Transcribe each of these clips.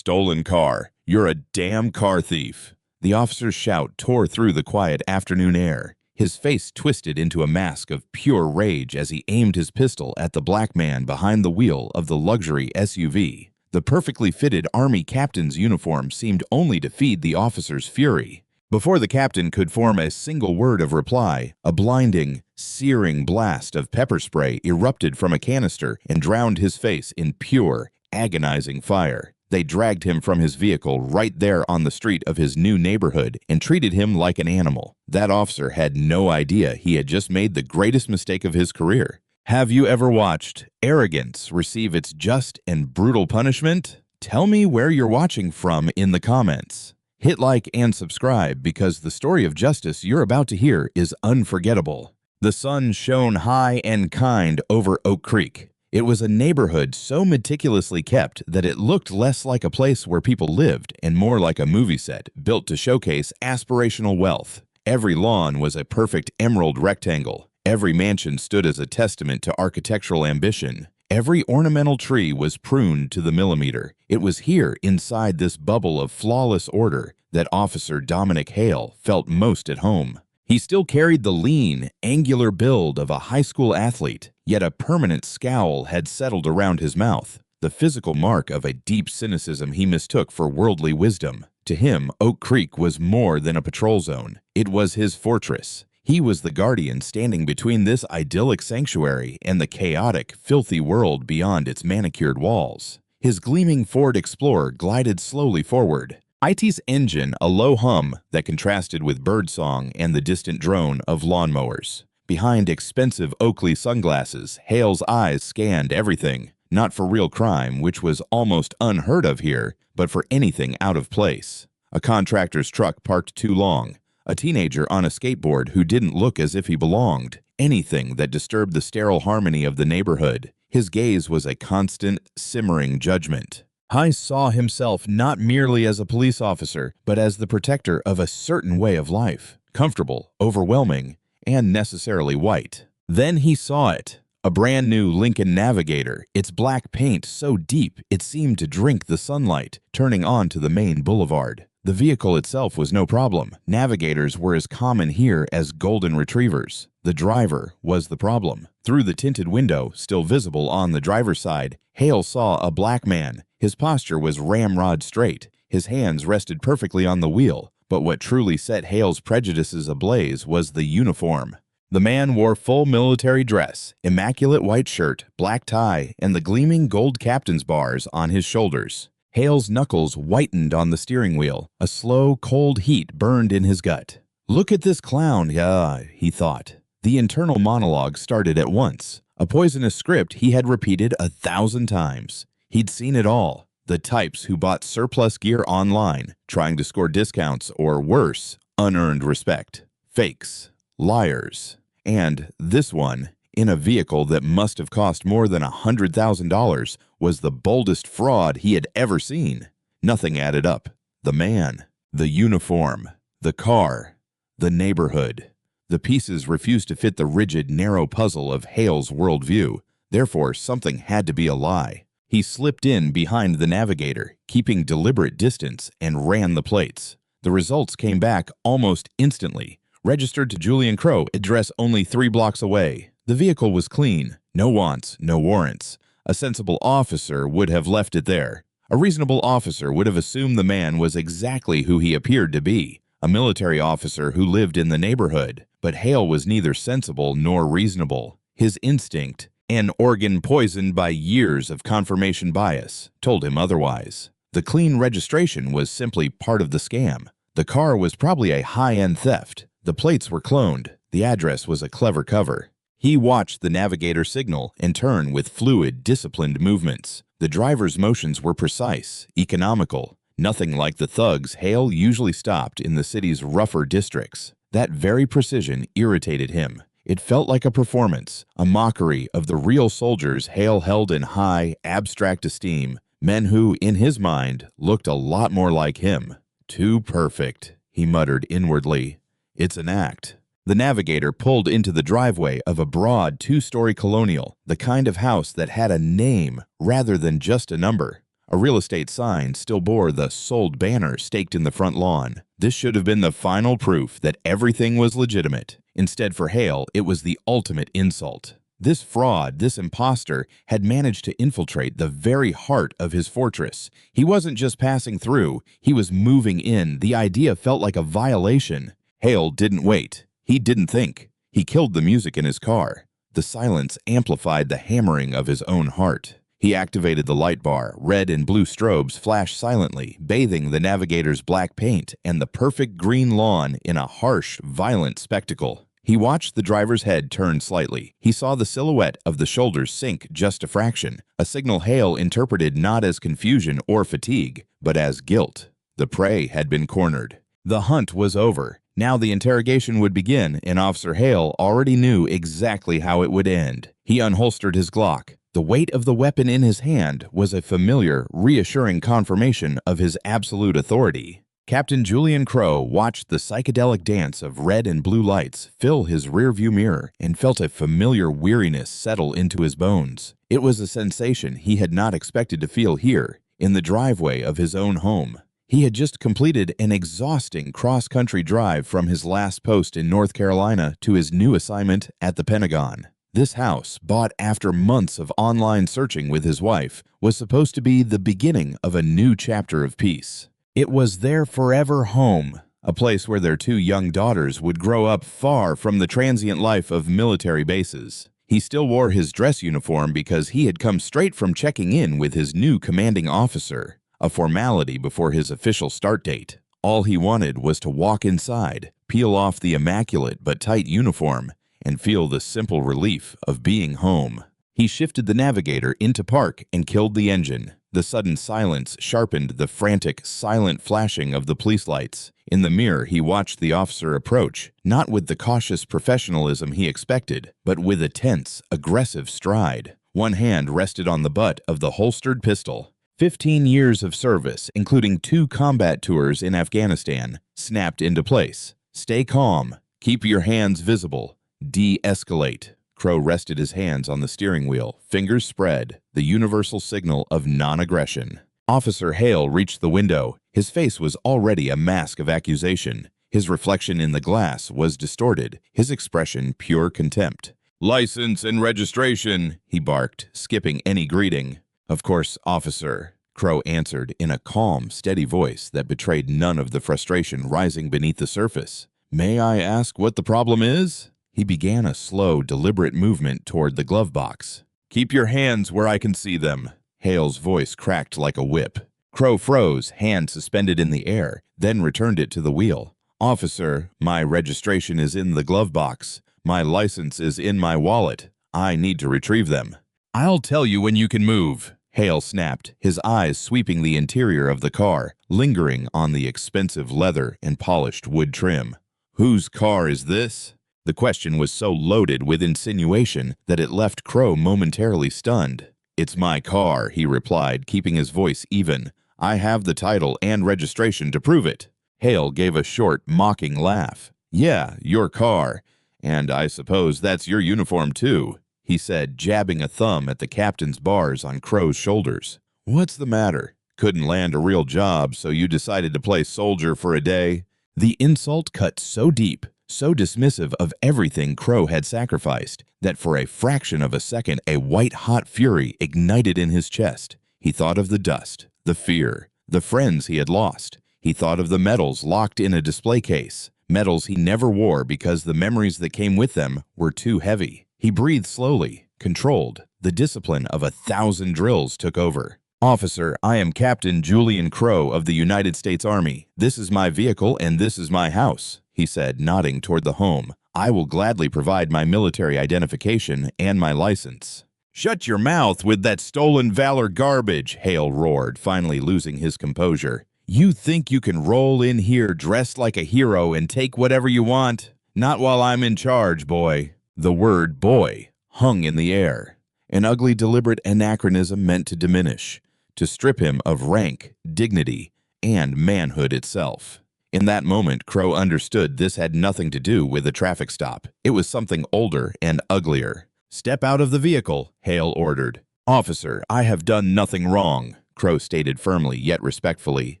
stolen car. You're a damn car thief." The officer's shout tore through the quiet afternoon air. His face twisted into a mask of pure rage as he aimed his pistol at the black man behind the wheel of the luxury SUV. The perfectly fitted Army captain's uniform seemed only to feed the officer's fury. Before the captain could form a single word of reply, a blinding, searing blast of pepper spray erupted from a canister and drowned his face in pure, agonizing fire. They dragged him from his vehicle right there on the street of his new neighborhood and treated him like an animal. That officer had no idea he had just made the greatest mistake of his career. Have you ever watched arrogance receive its just and brutal punishment? Tell me where you're watching from in the comments. Hit like and subscribe because the story of justice you're about to hear is unforgettable. The sun shone high and kind over Oak Creek. It was a neighborhood so meticulously kept that it looked less like a place where people lived and more like a movie set built to showcase aspirational wealth. Every lawn was a perfect emerald rectangle. Every mansion stood as a testament to architectural ambition. Every ornamental tree was pruned to the millimeter. It was here, inside this bubble of flawless order, that Officer Dominic Hale felt most at home. He still carried the lean, angular build of a high school athlete, yet a permanent scowl had settled around his mouth, the physical mark of a deep cynicism he mistook for worldly wisdom. To him, Oak Creek was more than a patrol zone. It was his fortress. He was the guardian standing between this idyllic sanctuary and the chaotic, filthy world beyond its manicured walls. His gleaming Ford Explorer glided slowly forward. IT's engine a low hum that contrasted with birdsong and the distant drone of lawnmowers. Behind expensive Oakley sunglasses, Hale's eyes scanned everything, not for real crime, which was almost unheard of here, but for anything out of place. A contractor's truck parked too long, a teenager on a skateboard who didn't look as if he belonged, anything that disturbed the sterile harmony of the neighborhood. His gaze was a constant, simmering judgment. He saw himself not merely as a police officer, but as the protector of a certain way of life, comfortable, overwhelming, and necessarily white. Then he saw it, a brand new Lincoln Navigator, its black paint so deep it seemed to drink the sunlight, turning onto the main boulevard. The vehicle itself was no problem. Navigators were as common here as golden retrievers. The driver was the problem. Through the tinted window, still visible on the driver's side, Hale saw a black man. His posture was ramrod straight. His hands rested perfectly on the wheel. But what truly set Hale's prejudices ablaze was the uniform. The man wore full military dress, immaculate white shirt, black tie, and the gleaming gold captain's bars on his shoulders. Hale's knuckles whitened on the steering wheel. A slow, cold heat burned in his gut. "Look at this clown, he thought. The internal monologue started at once, a poisonous script he had repeated 1,000 times. He'd seen it all. The types who bought surplus gear online, trying to score discounts or worse, unearned respect. Fakes, liars, and this one, in a vehicle that must have cost more than $100,000, was the boldest fraud he had ever seen. Nothing added up. The man, the uniform, the car, the neighborhood. The pieces refused to fit the rigid, narrow puzzle of Hale's worldview. Therefore, something had to be a lie. He slipped in behind the Navigator, keeping deliberate distance, and ran the plates. The results came back almost instantly. Registered to Julian Crow, address only 3 blocks away. The vehicle was clean. No wants, no warrants. A sensible officer would have left it there. A reasonable officer would have assumed the man was exactly who he appeared to be, a military officer who lived in the neighborhood. But Hale was neither sensible nor reasonable. His instinct, an organ poisoned by years of confirmation bias, told him otherwise. The clean registration was simply part of the scam. The car was probably a high-end theft. The plates were cloned. The address was a clever cover. He watched the Navigator signal and turn with fluid, disciplined movements. The driver's motions were precise, economical, nothing like the thugs Hale usually stopped in the city's rougher districts. That very precision irritated him. It felt like a performance, a mockery of the real soldiers Hale held in high, abstract esteem, men who, in his mind, looked a lot more like him. "Too perfect," he muttered inwardly. "It's an act." The Navigator pulled into the driveway of a broad 2-story colonial, the kind of house that had a name rather than just a number. A real estate sign still bore the "Sold" banner staked in the front lawn. This should have been the final proof that everything was legitimate. Instead, for Hale, it was the ultimate insult. This fraud, this imposter, had managed to infiltrate the very heart of his fortress. He wasn't just passing through, he was moving in. The idea felt like a violation. Hale didn't wait. He didn't think. He killed the music in his car. The silence amplified the hammering of his own heart. He activated the light bar. Red and blue strobes flashed silently, bathing the navigator's black paint and the perfect green lawn in a harsh, violent spectacle. He watched the driver's head turn slightly. He saw the silhouette of the shoulders sink just a fraction, a signal Hale interpreted not as confusion or fatigue, but as guilt. The prey had been cornered. The hunt was over. Now the interrogation would begin, and Officer Hale already knew exactly how it would end. He unholstered his Glock. The weight of the weapon in his hand was a familiar, reassuring confirmation of his absolute authority. Captain Julian Crow watched the psychedelic dance of red and blue lights fill his rearview mirror and felt a familiar weariness settle into his bones. It was a sensation he had not expected to feel here, in the driveway of his own home. He had just completed an exhausting cross-country drive from his last post in North Carolina to his new assignment at the Pentagon. This house, bought after months of online searching with his wife, was supposed to be the beginning of a new chapter of peace. It was their forever home, a place where their two young daughters would grow up far from the transient life of military bases. He still wore his dress uniform because he had come straight from checking in with his new commanding officer, a formality before his official start date. All he wanted was to walk inside, peel off the immaculate but tight uniform, and feel the simple relief of being home. He shifted the navigator into park and killed the engine. The sudden silence sharpened the frantic, silent flashing of the police lights. In the mirror, he watched the officer approach, not with the cautious professionalism he expected, but with a tense, aggressive stride. One hand rested on the butt of the holstered pistol. 15 years of service, including 2 combat tours in Afghanistan, snapped into place. Stay calm. Keep your hands visible. De-escalate. Crow rested his hands on the steering wheel, fingers spread, the universal signal of non-aggression. Officer Hale reached the window. His face was already a mask of accusation. His reflection in the glass was distorted, his expression pure contempt. "License and registration," he barked, skipping any greeting. "Of course, officer," Crow answered in a calm, steady voice that betrayed none of the frustration rising beneath the surface. "May I ask what the problem is?" He began a slow, deliberate movement toward the glove box. "Keep your hands where I can see them." Hale's voice cracked like a whip. Crow froze, hand suspended in the air, then returned it to the wheel. "Officer, my registration is in the glove box. My license is in my wallet. I need to retrieve them." "I'll tell you when you can move," Hale snapped, his eyes sweeping the interior of the car, lingering on the expensive leather and polished wood trim. "Whose car is this?" The question was so loaded with insinuation that it left Crow momentarily stunned. "It's my car," he replied, keeping his voice even. "I have the title and registration to prove it." Hale gave a short, mocking laugh. "Yeah, your car. And I suppose that's your uniform too," he said, jabbing a thumb at the captain's bars on Crow's shoulders. "What's the matter? Couldn't land a real job, so you decided to play soldier for a day?" The insult cut so deep, so dismissive of everything Crow had sacrificed, that for a fraction of a second a white-hot fury ignited in his chest. He thought of the dust, the fear, the friends he had lost. He thought of the medals locked in a display case, medals he never wore because the memories that came with them were too heavy. He breathed slowly, controlled. The discipline of 1,000 drills took over. "Officer, I am Captain Julian Crow of the United States Army. This is my vehicle and this is my house," he said, nodding toward the home. "I will gladly provide my military identification and my license." "Shut your mouth with that stolen valor garbage," Hale roared, finally losing his composure. "You think you can roll in here dressed like a hero and take whatever you want? Not while I'm in charge, boy." The word "boy" hung in the air, an ugly, deliberate anachronism meant to diminish, to strip him of rank, dignity, and manhood itself. In that moment, Crow understood this had nothing to do with a traffic stop. It was something older and uglier. "Step out of the vehicle," Hale ordered. "Officer, I have done nothing wrong." Crow stated firmly yet respectfully.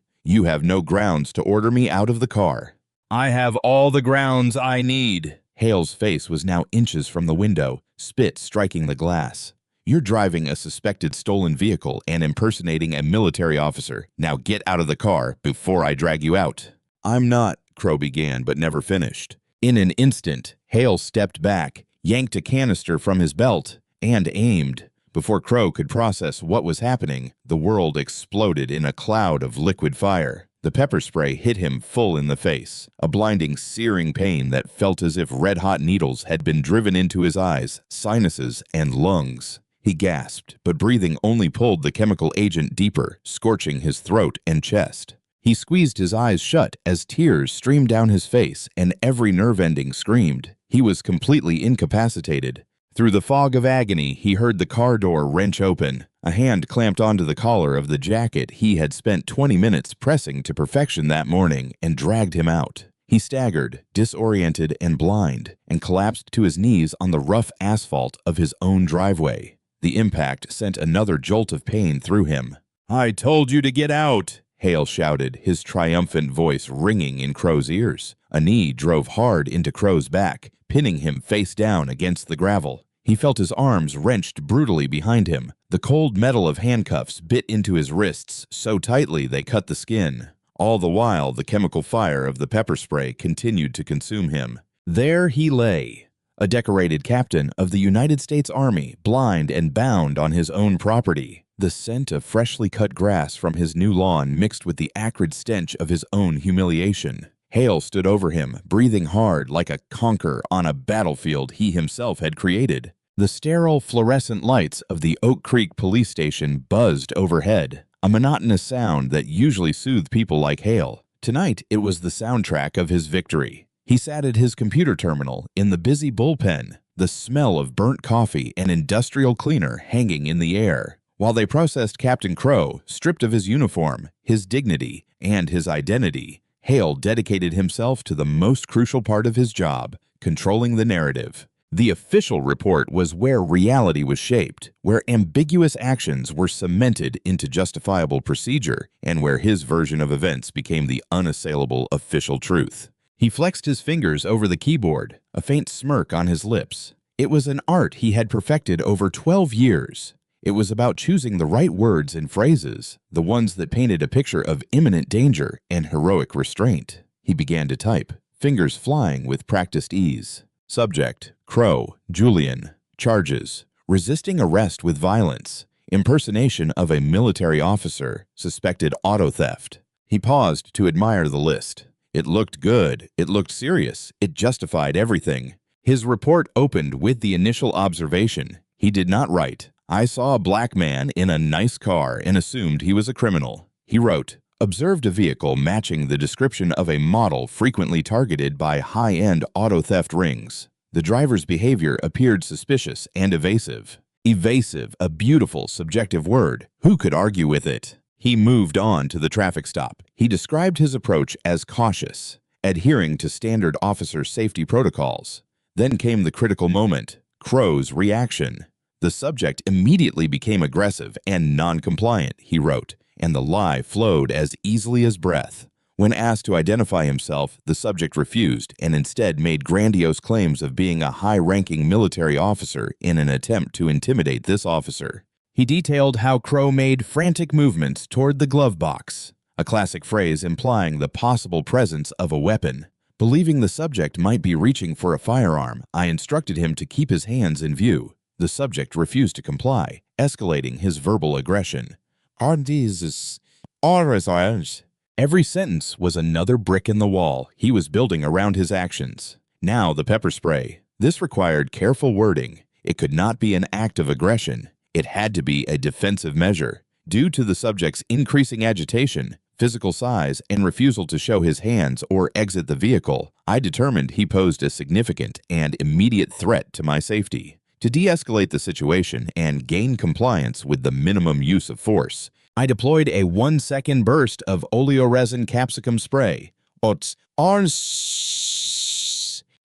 "You have no grounds to order me out of the car." "I have all the grounds I need." Hale's face was now inches from the window, spit striking the glass. "You're driving a suspected stolen vehicle and impersonating a military officer. Now get out of the car before I drag you out." "I'm not," Crow began but never finished. In an instant, Hale stepped back, yanked a canister from his belt, and aimed. Before Crow could process what was happening, the world exploded in a cloud of liquid fire. The pepper spray hit him full in the face, a blinding, searing pain that felt as if red-hot needles had been driven into his eyes, sinuses, and lungs. He gasped, but breathing only pulled the chemical agent deeper, scorching his throat and chest. He squeezed his eyes shut as tears streamed down his face and every nerve ending screamed. He was completely incapacitated. Through the fog of agony, he heard the car door wrench open. A hand clamped onto the collar of the jacket he had spent 20 minutes pressing to perfection that morning and dragged him out. He staggered, disoriented and blind, and collapsed to his knees on the rough asphalt of his own driveway. The impact sent another jolt of pain through him. "I told you to get out!" Hale shouted, his triumphant voice ringing in Crow's ears. A knee drove hard into Crow's back, pinning him face down against the gravel. He felt his arms wrenched brutally behind him. The cold metal of handcuffs bit into his wrists so tightly they cut the skin. All the while, the chemical fire of the pepper spray continued to consume him. There he lay, a decorated captain of the United States Army, blind and bound on his own property. The scent of freshly cut grass from his new lawn mixed with the acrid stench of his own humiliation. Hale stood over him, breathing hard like a conqueror on a battlefield he himself had created. The sterile fluorescent lights of the Oak Creek police station buzzed overhead, a monotonous sound that usually soothed people like Hale. Tonight, it was the soundtrack of his victory. He sat at his computer terminal in the busy bullpen, the smell of burnt coffee and industrial cleaner hanging in the air. While they processed Captain Crow, stripped of his uniform, his dignity, and his identity, Hale dedicated himself to the most crucial part of his job, controlling the narrative. The official report was where reality was shaped, where ambiguous actions were cemented into justifiable procedure, and where his version of events became the unassailable official truth. He flexed his fingers over the keyboard, a faint smirk on his lips. It was an art he had perfected over 12 years. It was about choosing the right words and phrases, the ones that painted a picture of imminent danger and heroic restraint. He began to type, fingers flying with practiced ease. Subject: Crow, Julian. Charges: resisting arrest with violence, impersonation of a military officer, suspected auto theft. He paused to admire the list. It looked good, it looked serious, it justified everything. His report opened with the initial observation. He did not write, "I saw a black man in a nice car and assumed he was a criminal." He wrote, "Observed a vehicle matching the description of a model frequently targeted by high-end auto theft rings. The driver's behavior appeared suspicious and evasive." Evasive, a beautiful, subjective word. Who could argue with it? He moved on to the traffic stop. He described his approach as cautious, adhering to standard officer safety protocols. Then came the critical moment, Crow's reaction. "The subject immediately became aggressive and non-compliant," he wrote, and the lie flowed as easily as breath. When asked to identify himself, the subject refused and instead made grandiose claims of being a high-ranking military officer in an attempt to intimidate this officer. He detailed how Crow made frantic movements toward the glove box, a classic phrase implying the possible presence of a weapon. Believing the subject might be reaching for a firearm, I instructed him to keep his hands in view. The subject refused to comply, escalating his verbal aggression. "Aren't these orders?" Every sentence was another brick in the wall he was building around his actions. Now the pepper spray. This required careful wording. It could not be an act of aggression. It had to be a defensive measure. Due to the subject's increasing agitation, physical size, and refusal to show his hands or exit the vehicle, I determined he posed a significant and immediate threat to my safety. To de-escalate the situation and gain compliance with the minimum use of force, I deployed a 1-second burst of oleoresin capsicum spray.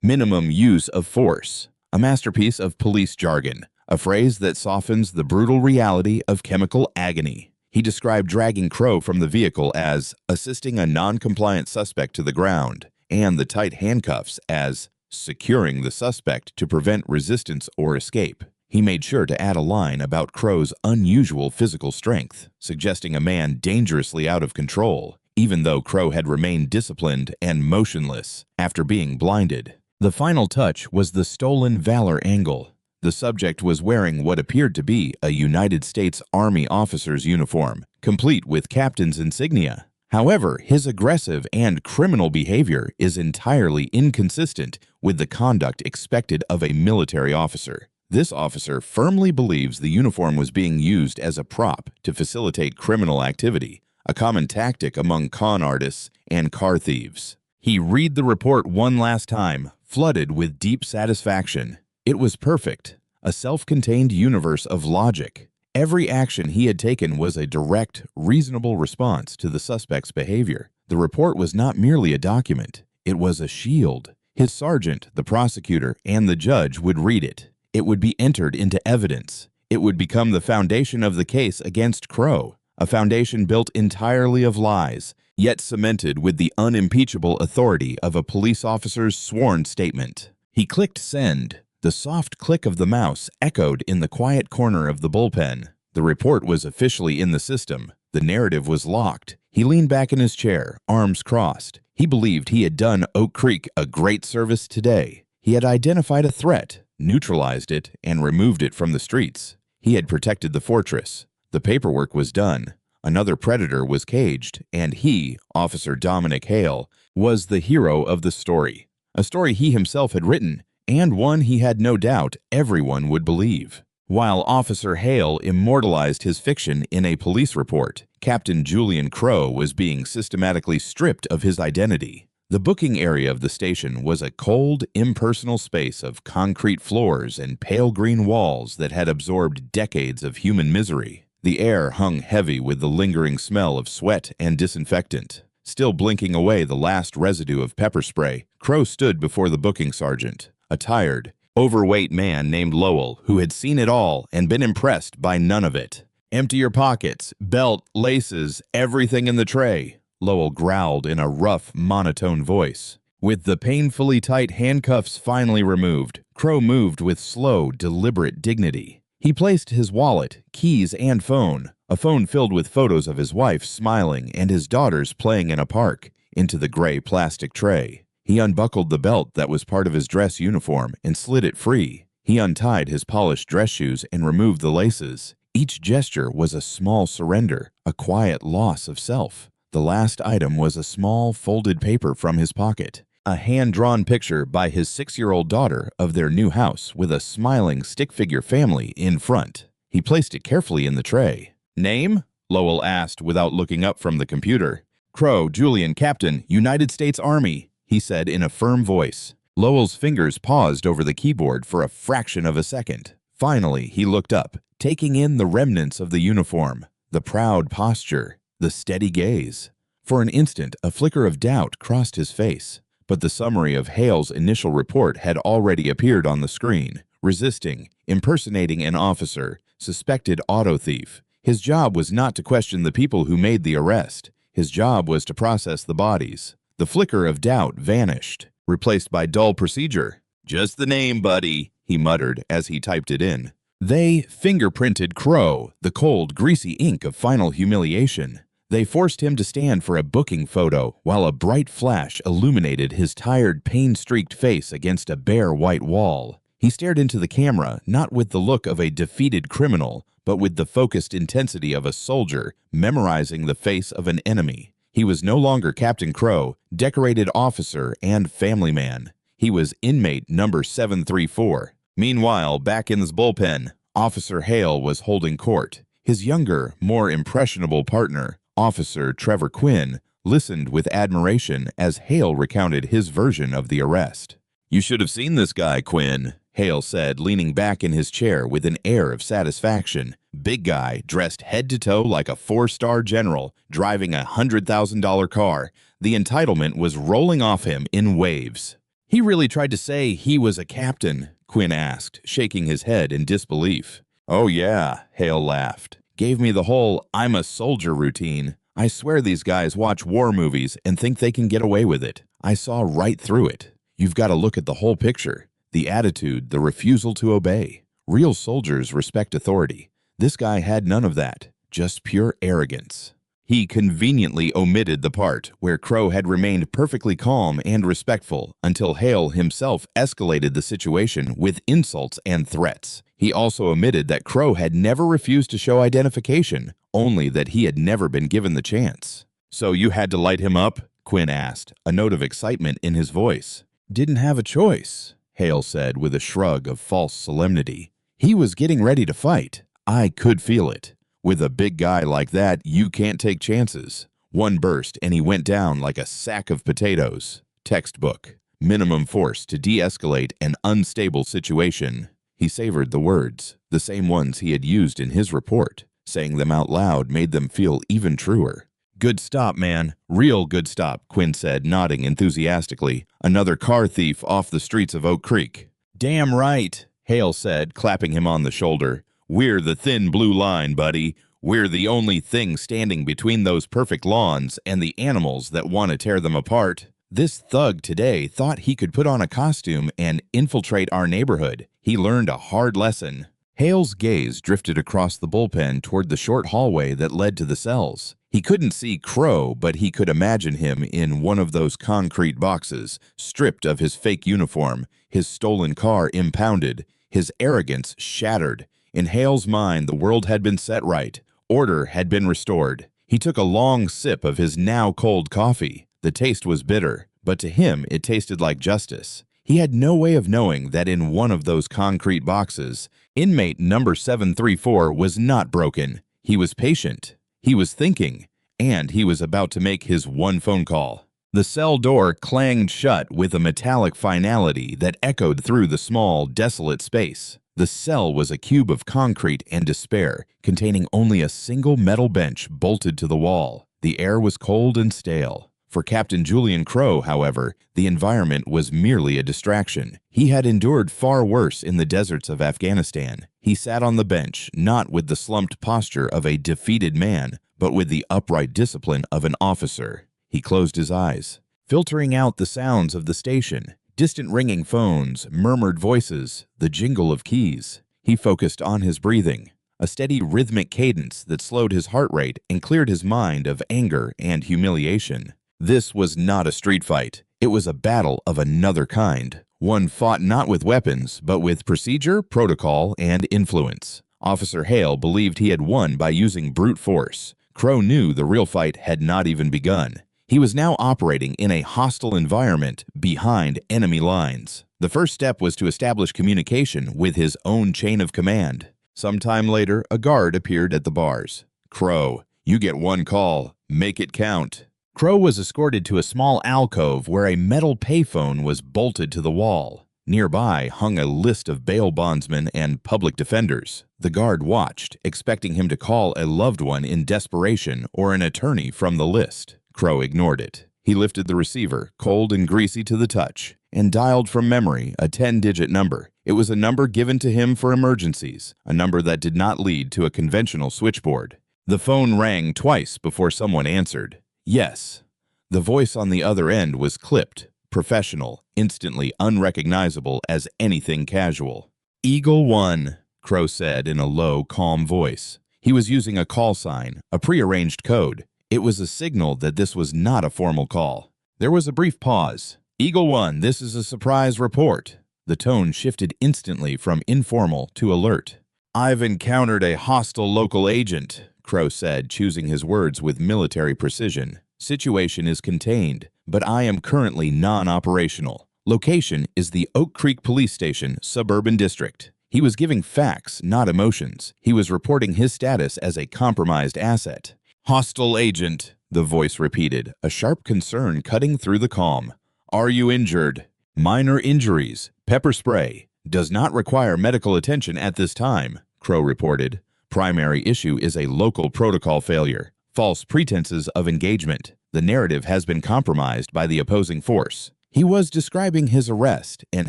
Minimum use of force, a masterpiece of police jargon, a phrase that softens the brutal reality of chemical agony. He described dragging Crow from the vehicle as assisting a non-compliant suspect to the ground, and the tight handcuffs as securing the suspect to prevent resistance or escape. He made sure to add a line about Crow's unusual physical strength, suggesting a man dangerously out of control, even though Crow had remained disciplined and motionless after being blinded. The final touch was the stolen valor angle. The subject was wearing what appeared to be a United States Army officer's uniform, complete with captain's insignia. However, his aggressive and criminal behavior is entirely inconsistent with the conduct expected of a military officer. This officer firmly believes the uniform was being used as a prop to facilitate criminal activity, a common tactic among con artists and car thieves. He read the report one last time, flooded with deep satisfaction. It was perfect, a self-contained universe of logic. Every action he had taken was a direct, reasonable response to the suspect's behavior. The report was not merely a document, it was a shield. His sergeant, the prosecutor, and the judge would read it. It would be entered into evidence. It would become the foundation of the case against Crow, a foundation built entirely of lies, yet cemented with the unimpeachable authority of a police officer's sworn statement. He clicked send. The soft click of the mouse echoed in the quiet corner of the bullpen. The report was officially in the system. The narrative was locked. He leaned back in his chair, arms crossed. He believed he had done Oak Creek a great service today. He had identified a threat, neutralized it, and removed it from the streets. He had protected the fortress. The paperwork was done. Another predator was caged, and he, Officer Dominic Hale, was the hero of the story. A story he himself had written, and one he had no doubt everyone would believe. While Officer Hale immortalized his fiction in a police report, Captain Julian Crow was being systematically stripped of his identity. The booking area of the station was a cold, impersonal space of concrete floors and pale green walls that had absorbed decades of human misery. The air hung heavy with the lingering smell of sweat and disinfectant. Still blinking away the last residue of pepper spray, Crow stood before the booking sergeant, a tired, overweight man named Lowell who had seen it all and been impressed by none of it. "Empty your pockets, belt, laces, everything in the tray," Lowell growled in a rough, monotone voice. With the painfully tight handcuffs finally removed, Crow moved with slow, deliberate dignity. He placed his wallet, keys, and phone, a phone filled with photos of his wife smiling and his daughters playing in a park, into the gray plastic tray. He unbuckled the belt that was part of his dress uniform and slid it free. He untied his polished dress shoes and removed the laces. Each gesture was a small surrender, a quiet loss of self. The last item was a small, folded paper from his pocket, a hand-drawn picture by his 6-year-old daughter of their new house with a smiling stick-figure family in front. He placed it carefully in the tray. "Name?" Lowell asked without looking up from the computer. "Crow, Julian, Captain, United States Army," he said in a firm voice. Lowell's fingers paused over the keyboard for a fraction of a second. Finally, he looked up, taking in the remnants of the uniform, the proud posture, the steady gaze. For an instant, a flicker of doubt crossed his face, but the summary of Hale's initial report had already appeared on the screen. Resisting, impersonating an officer, suspected auto thief. His job was not to question the people who made the arrest. His job was to process the bodies. The flicker of doubt vanished, replaced by dull procedure. "Just the name, buddy," he muttered as he typed it in. They fingerprinted Crow, the cold, greasy ink of final humiliation. They forced him to stand for a booking photo while a bright flash illuminated his tired, pain-streaked face against a bare white wall. He stared into the camera, not with the look of a defeated criminal, but with the focused intensity of a soldier memorizing the face of an enemy. He was no longer Captain Crow, decorated officer and family man. He was inmate number 734. Meanwhile, back in his bullpen, Officer Hale was holding court. His younger, more impressionable partner, Officer Trevor Quinn, listened with admiration as Hale recounted his version of the arrest. "You should have seen this guy, Quinn," Hale said, leaning back in his chair with an air of satisfaction. Big guy, dressed head to toe like a 4-star general, driving a $100,000 car. The entitlement was rolling off him in waves. "He really tried to say he was a captain?" Quinn asked, shaking his head in disbelief. "Oh yeah," Hale laughed. Gave me the whole "I'm a soldier" routine. I swear these guys watch war movies and think they can get away with it. I saw right through it. You've got to look at the whole picture. The attitude, the refusal to obey. Real soldiers respect authority. This guy had none of that, just pure arrogance. He conveniently omitted the part where Crow had remained perfectly calm and respectful until Hale himself escalated the situation with insults and threats. He also omitted that Crow had never refused to show identification, only that he had never been given the chance. "So you had to light him up?" Quinn asked, a note of excitement in his voice. "Didn't have a choice," Hale said with a shrug of false solemnity. "He was getting ready to fight. I could feel it. With a big guy like that, you can't take chances. One burst and he went down like a sack of potatoes." Textbook. Minimum force to de-escalate an unstable situation. He savored the words, the same ones he had used in his report. Saying them out loud made them feel even truer. "Good stop, man. Real good stop," Quinn said, nodding enthusiastically. "Another car thief off the streets of Oak Creek." "Damn right," Hale said, clapping him on the shoulder. "We're the thin blue line, buddy. We're the only thing standing between those perfect lawns and the animals that want to tear them apart. This thug today thought he could put on a costume and infiltrate our neighborhood. He learned a hard lesson." Hale's gaze drifted across the bullpen toward the short hallway that led to the cells. He couldn't see Crow, but he could imagine him in one of those concrete boxes, stripped of his fake uniform, his stolen car impounded, his arrogance shattered. In Hale's mind, the world had been set right. Order had been restored. He took a long sip of his now cold coffee. The taste was bitter, but to him it tasted like justice. He had no way of knowing that in one of those concrete boxes, inmate number 734 was not broken. He was patient. He was thinking. And he was about to make his one phone call. The cell door clanged shut with a metallic finality that echoed through the small, desolate space. The cell was a cube of concrete and despair, containing only a single metal bench bolted to the wall. The air was cold and stale. For Captain Julian Crow, however, the environment was merely a distraction. He had endured far worse in the deserts of Afghanistan. He sat on the bench, not with the slumped posture of a defeated man, but with the upright discipline of an officer. He closed his eyes, filtering out the sounds of the station. Distant ringing phones, murmured voices, the jingle of keys. He focused on his breathing, a steady rhythmic cadence that slowed his heart rate and cleared his mind of anger and humiliation. This was not a street fight. It was a battle of another kind. One fought not with weapons, but with procedure, protocol, and influence. Officer Hale believed he had won by using brute force. Crow knew the real fight had not even begun. He was now operating in a hostile environment behind enemy lines. The first step was to establish communication with his own chain of command. Sometime later, a guard appeared at the bars. "Crow, you get one call. Make it count." Crow was escorted to a small alcove where a metal payphone was bolted to the wall. Nearby hung a list of bail bondsmen and public defenders. The guard watched, expecting him to call a loved one in desperation or an attorney from the list. Crow ignored it. He lifted the receiver, cold and greasy to the touch, and dialed from memory a 10-digit number. It was a number given to him for emergencies, a number that did not lead to a conventional switchboard. The phone rang twice before someone answered. Yes. The voice on the other end was clipped, professional, instantly unrecognizable as anything casual. "Eagle 1, Crow said in a low, calm voice. He was using a call sign, a prearranged code. It was a signal that this was not a formal call. There was a brief pause. "Eagle 1, this is a surprise report." The tone shifted instantly from informal to alert. "I've encountered a hostile local agent," Crow said, choosing his words with military precision. "Situation is contained, but I am currently non-operational. Location is the Oak Creek Police Station, Suburban District." He was giving facts, not emotions. He was reporting his status as a compromised asset. "Hostile agent," the voice repeated, a sharp concern cutting through the calm. "Are you injured?" "Minor injuries. Pepper spray. Does not require medical attention at this time," Crow reported. "Primary issue is a local protocol failure. False pretenses of engagement. The narrative has been compromised by the opposing force." He was describing his arrest and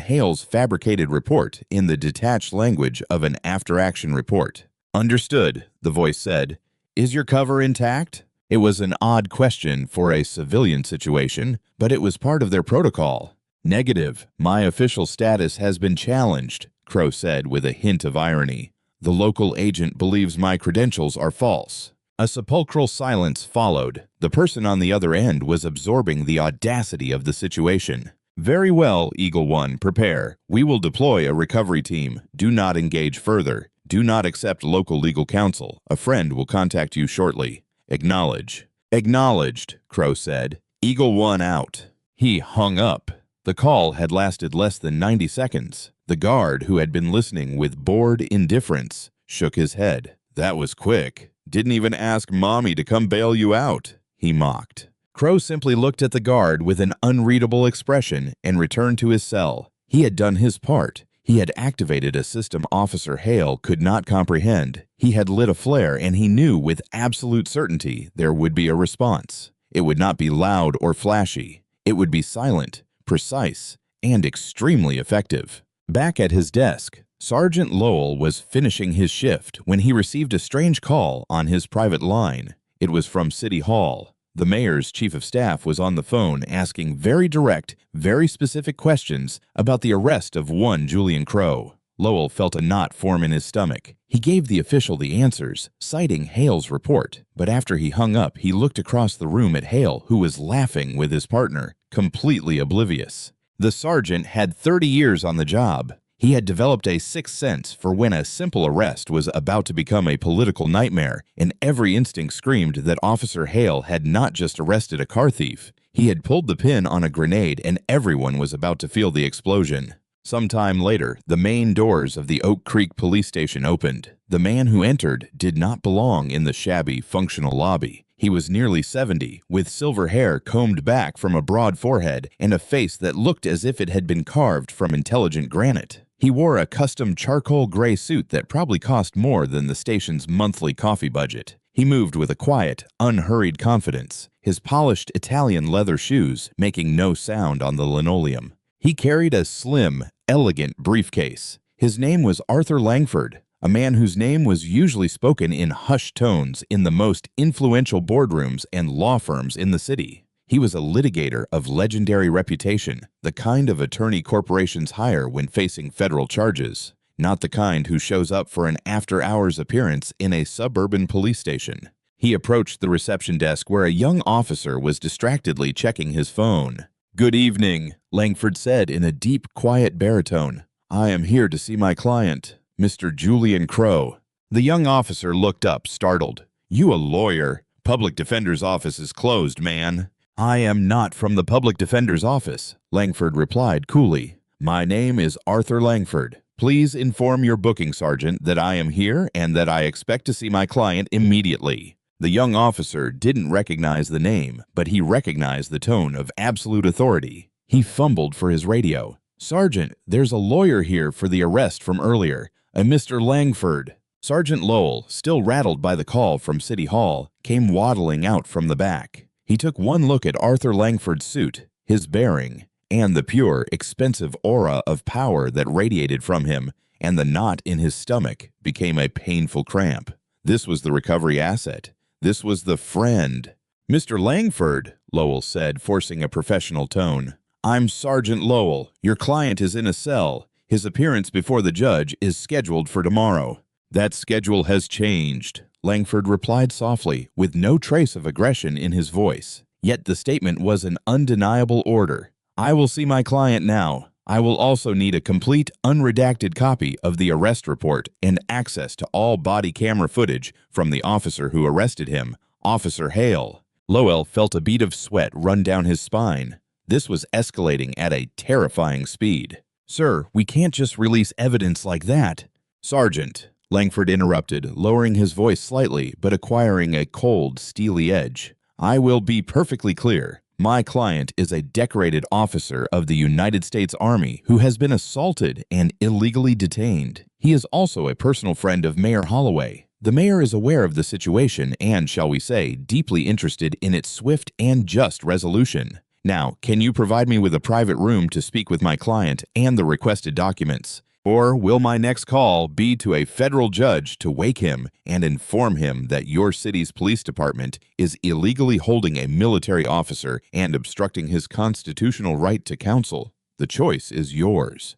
Hale's fabricated report in the detached language of an after-action report. Understood, the voice said. Is your cover intact? It was an odd question for a civilian situation, but it was part of their protocol. Negative. My official status has been challenged, Crow said with a hint of irony. The local agent believes my credentials are false. A sepulchral silence followed. The person on the other end was absorbing the audacity of the situation. Very well, Eagle One, prepare. We will deploy a recovery team. Do not engage further. Do not accept local legal counsel. A friend will contact you shortly. Acknowledge. Acknowledged, Crow said. Eagle One out. He hung up. The call had lasted less than 90 seconds. The guard, who had been listening with bored indifference, shook his head. That was quick. Didn't even ask Mommy to come bail you out, he mocked. Crow simply looked at the guard with an unreadable expression and returned to his cell. He had done his part. He had activated a system Officer Hale could not comprehend. He had lit a flare, and he knew with absolute certainty there would be a response. It would not be loud or flashy. It would be silent, precise, and extremely effective. Back at his desk, Sergeant Lowell was finishing his shift when he received a strange call on his private line. It was from City Hall. The mayor's chief of staff was on the phone asking very direct, very specific questions about the arrest of one Julian Crow. Lowell felt a knot form in his stomach. He gave the official the answers, citing Hale's report. But after he hung up, he looked across the room at Hale, who was laughing with his partner, completely oblivious. The sergeant had 30 years on the job. He had developed a sixth sense for when a simple arrest was about to become a political nightmare, and every instinct screamed that Officer Hale had not just arrested a car thief. He had pulled the pin on a grenade, and everyone was about to feel the explosion. Sometime later, the main doors of the Oak Creek police station opened. The man who entered did not belong in the shabby, functional lobby. He was nearly 70, with silver hair combed back from a broad forehead and a face that looked as if it had been carved from intelligent granite. He wore a custom charcoal gray suit that probably cost more than the station's monthly coffee budget. He moved with a quiet, unhurried confidence, his polished Italian leather shoes making no sound on the linoleum. He carried a slim, elegant briefcase. His name was Arthur Langford, a man whose name was usually spoken in hushed tones in the most influential boardrooms and law firms in the city. He was a litigator of legendary reputation, the kind of attorney corporations hire when facing federal charges, not the kind who shows up for an after-hours appearance in a suburban police station. He approached the reception desk where a young officer was distractedly checking his phone. "Good evening," Langford said in a deep, quiet baritone. "I am here to see my client, Mr. Julian Crow." The young officer looked up, startled. "You a lawyer? Public defender's office is closed, man." "I am not from the public defender's office," Langford replied coolly. "My name is Arthur Langford. Please inform your booking sergeant that I am here and that I expect to see my client immediately." The young officer didn't recognize the name, but he recognized the tone of absolute authority. He fumbled for his radio. "Sergeant, there's a lawyer here for the arrest from earlier, a Mr. Langford." Sergeant Lowell, still rattled by the call from City Hall, came waddling out from the back. He took one look at Arthur Langford's suit, his bearing, and the pure, expensive aura of power that radiated from him, and the knot in his stomach became a painful cramp. This was the recovery asset. This was the friend. "Mr. Langford," Lowell said, forcing a professional tone. "I'm Sergeant Lowell. Your client is in a cell. His appearance before the judge is scheduled for tomorrow." "That schedule has changed," Langford replied softly, with no trace of aggression in his voice. Yet the statement was an undeniable order. "I will see my client now. I will also need a complete, unredacted copy of the arrest report and access to all body camera footage from the officer who arrested him, Officer Hale." Lowell felt a bead of sweat run down his spine. This was escalating at a terrifying speed. "Sir, we can't just release evidence like that." "Sergeant," Langford interrupted, lowering his voice slightly but acquiring a cold, steely edge. "I will be perfectly clear. My client is a decorated officer of the United States Army who has been assaulted and illegally detained. He is also a personal friend of Mayor Holloway. The mayor is aware of the situation and, shall we say, deeply interested in its swift and just resolution. Now, can you provide me with a private room to speak with my client and the requested documents? Or will my next call be to a federal judge to wake him and inform him that your city's police department is illegally holding a military officer and obstructing his constitutional right to counsel? The choice is yours."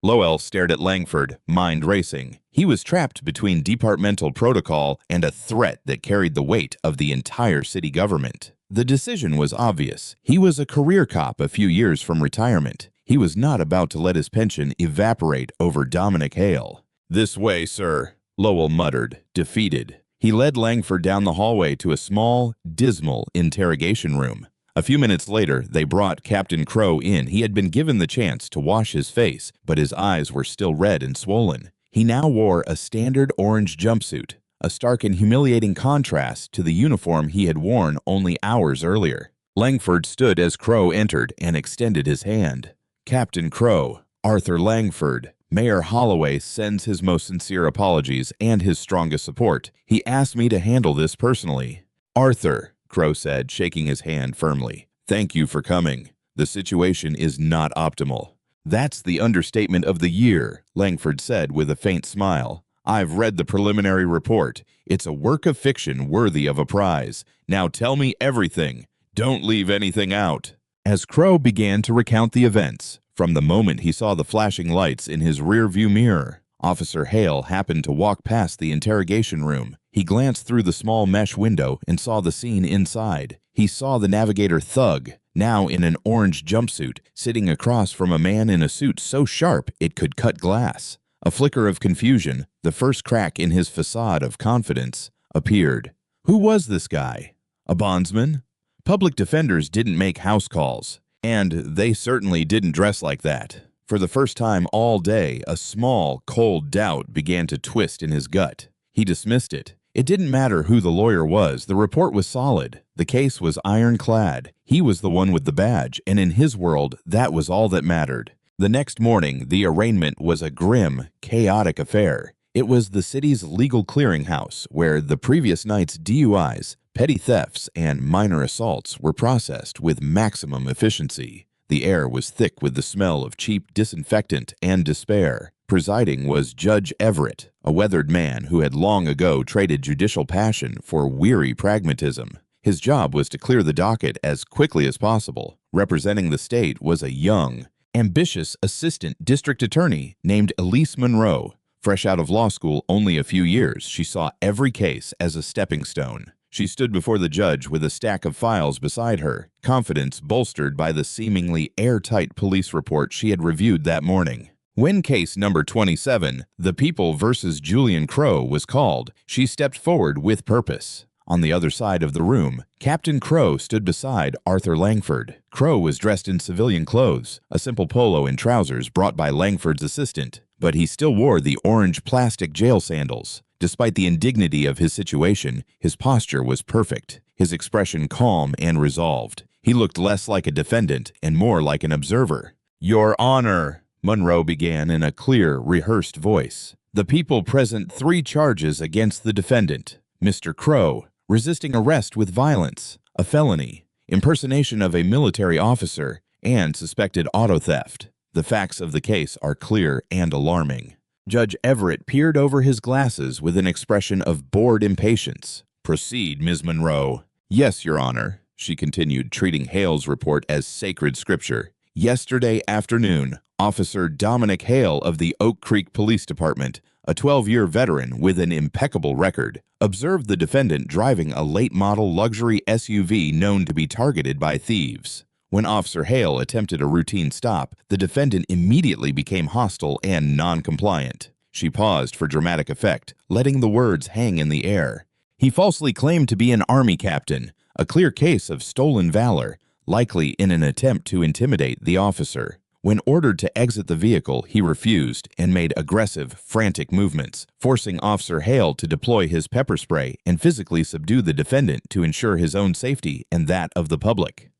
Lowell stared at Langford, mind racing. He was trapped between departmental protocol and a threat that carried the weight of the entire city government. The decision was obvious. He was a career cop a few years from retirement. He was not about to let his pension evaporate over Dominic Hale. "This way, sir," Lowell muttered, defeated. He led Langford down the hallway to a small, dismal interrogation room. A few minutes later, they brought Captain Crow in. He had been given the chance to wash his face, but his eyes were still red and swollen. He now wore a standard orange jumpsuit, a stark and humiliating contrast to the uniform he had worn only hours earlier. Langford stood as Crow entered and extended his hand. "Captain Crow, Arthur Langford. Mayor Holloway sends his most sincere apologies and his strongest support. He asked me to handle this personally." "Arthur," Crow said, shaking his hand firmly, "thank you for coming. The situation is not optimal." "That's the understatement of the year," Langford said with a faint smile. "I've read the preliminary report. It's a work of fiction worthy of a prize. Now tell me everything. Don't leave anything out." As Crow began to recount the events, from the moment he saw the flashing lights in his rearview mirror, Officer Hale happened to walk past the interrogation room. He glanced through the small mesh window and saw the scene inside. He saw the navigator Thug, now in an orange jumpsuit, sitting across from a man in a suit so sharp it could cut glass. A flicker of confusion, the first crack in his facade of confidence, appeared. Who was this guy? A bondsman? Public defenders didn't make house calls, and they certainly didn't dress like that. For the first time all day, a small, cold doubt began to twist in his gut. He dismissed it. It didn't matter who the lawyer was. The report was solid. The case was ironclad. He was the one with the badge, and in his world, that was all that mattered. The next morning, the arraignment was a grim, chaotic affair. It was the city's legal clearinghouse, where the previous night's DUIs, petty thefts, and minor assaults were processed with maximum efficiency. The air was thick with the smell of cheap disinfectant and despair. Presiding was Judge Everett, a weathered man who had long ago traded judicial passion for weary pragmatism. His job was to clear the docket as quickly as possible. Representing the state was a young, ambitious assistant district attorney named Elise Monroe. Fresh out of law school only a few years, she saw every case as a stepping stone. She stood before the judge with a stack of files beside her, confidence bolstered by the seemingly airtight police report she had reviewed that morning. When case number 27, The People versus Julian Crow, was called, she stepped forward with purpose. On the other side of the room, Captain Crow stood beside Arthur Langford. Crow was dressed in civilian clothes, a simple polo and trousers brought by Langford's assistant, but he still wore the orange plastic jail sandals. Despite the indignity of his situation, his posture was perfect, his expression calm and resolved. He looked less like a defendant and more like an observer. "Your Honor," Monroe began in a clear, rehearsed voice, "the people present 3 charges against the defendant, Mr. Crow: resisting arrest with violence, a felony, impersonation of a military officer, and suspected auto theft. The facts of the case are clear and alarming." Judge Everett peered over his glasses with an expression of bored impatience. "Proceed, Ms. Monroe." "Yes, Your Honor," she continued, treating Hale's report as sacred scripture. "Yesterday afternoon, Officer Dominic Hale of the Oak Creek Police Department, a 12-year veteran with an impeccable record, observed the defendant driving a late-model luxury SUV known to be targeted by thieves. When Officer Hale attempted a routine stop, the defendant immediately became hostile and non-compliant. She paused for dramatic effect, letting the words hang in the air. "He falsely claimed to be an Army captain, a clear case of stolen valor, likely in an attempt to intimidate the officer. When ordered to exit the vehicle, he refused and made aggressive, frantic movements, forcing Officer Hale to deploy his pepper spray and physically subdue the defendant to ensure his own safety and that of the public."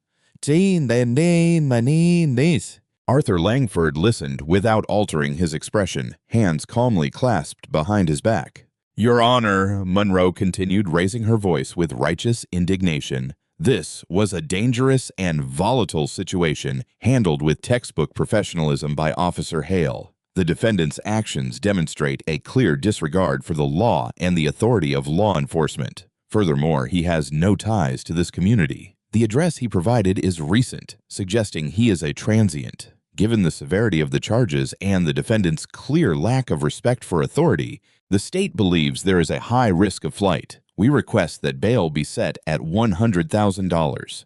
Arthur Langford listened without altering his expression, hands calmly clasped behind his back. "Your Honor," Monroe continued, raising her voice with righteous indignation, This was a dangerous and volatile situation handled with textbook professionalism by Officer Hale. The defendant's actions demonstrate a clear disregard for the law and the authority of law enforcement. Furthermore, he has no ties to this community. The address he provided is recent, suggesting he is a transient. Given the severity of the charges and the defendant's clear lack of respect for authority, the state believes there is a high risk of flight. We request that bail be set at $100,000.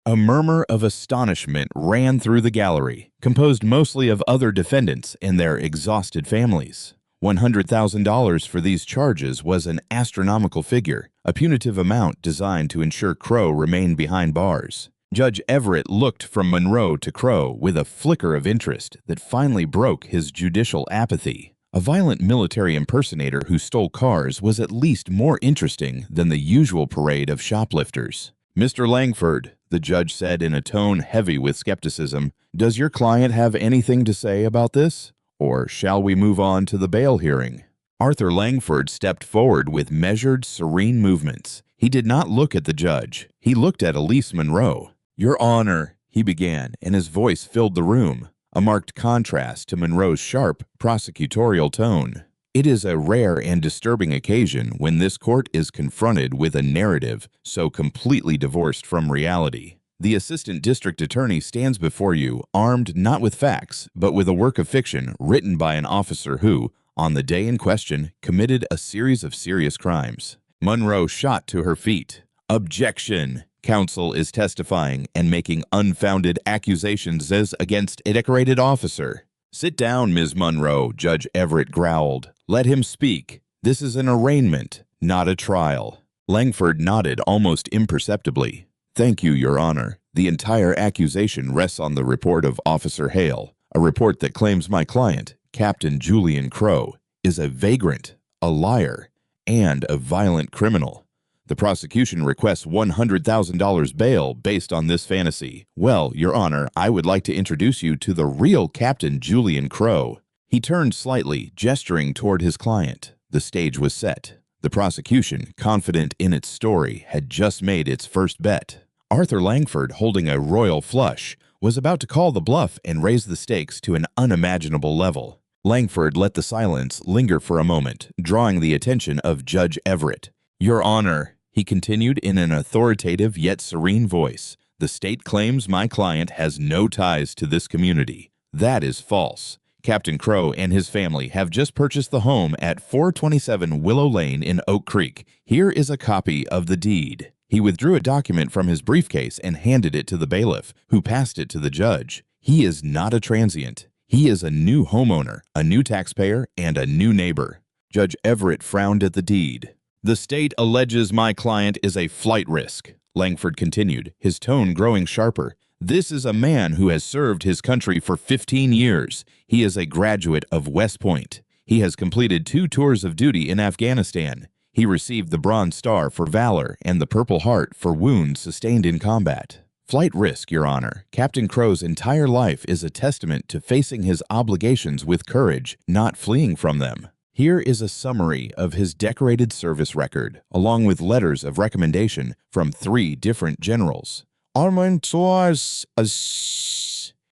A murmur of astonishment ran through the gallery, composed mostly of other defendants and their exhausted families. $100,000 for these charges was an astronomical figure, a punitive amount designed to ensure Crow remained behind bars. Judge Everett looked from Monroe to Crow with a flicker of interest that finally broke his judicial apathy. A violent military impersonator who stole cars was at least more interesting than the usual parade of shoplifters. "Mr. Langford," the judge said in a tone heavy with skepticism, "does your client have anything to say about this? Or shall we move on to the bail hearing?" Arthur Langford stepped forward with measured, serene movements. He did not look at the judge. He looked at Elise Monroe. "Your Honor," he began, and his voice filled the room, a marked contrast to Monroe's sharp, prosecutorial tone. It is a rare and disturbing occasion when this court is confronted with a narrative so completely divorced from reality. The assistant district attorney stands before you, armed not with facts, but with a work of fiction written by an officer who, on the day in question, committed a series of serious crimes. Monroe shot to her feet. "Objection! Counsel is testifying and making unfounded accusations as against a decorated officer." "Sit down, Ms. Monroe," Judge Everett growled. "Let him speak. This is an arraignment, not a trial." Langford nodded almost imperceptibly. "Thank you, Your Honor. The entire accusation rests on the report of Officer Hale, a report that claims my client, Captain Julian Crow, is a vagrant, a liar, and a violent criminal. The prosecution requests $100,000 bail based on this fantasy. Well, Your Honor, I would like to introduce you to the real Captain Julian Crow." He turned slightly, gesturing toward his client. The stage was set. The prosecution, confident in its story, had just made its first bet. Arthur Langford, holding a royal flush, was about to call the bluff and raise the stakes to an unimaginable level. Langford let the silence linger for a moment, drawing the attention of Judge Everett. "Your Honor," he continued in an authoritative yet serene voice, "the state claims my client has no ties to this community. That is false. Captain Crow and his family have just purchased the home at 427 Willow Lane in Oak Creek. Here is a copy of the deed." He withdrew a document from his briefcase and handed it to the bailiff, who passed it to the judge. "He is not a transient. He is a new homeowner, a new taxpayer, and a new neighbor." Judge Everett frowned at the deed. "The state alleges my client is a flight risk," Langford continued, his tone growing sharper. "This is a man who has served his country for 15 years. He is a graduate of West Point. He has completed 2 tours of duty in Afghanistan. He received the Bronze Star for valor and the Purple Heart for wounds sustained in combat. Flight risk, Your Honor. Captain Crow's entire life is a testament to facing his obligations with courage, not fleeing from them. Here is a summary of his decorated service record, along with letters of recommendation from 3 different generals.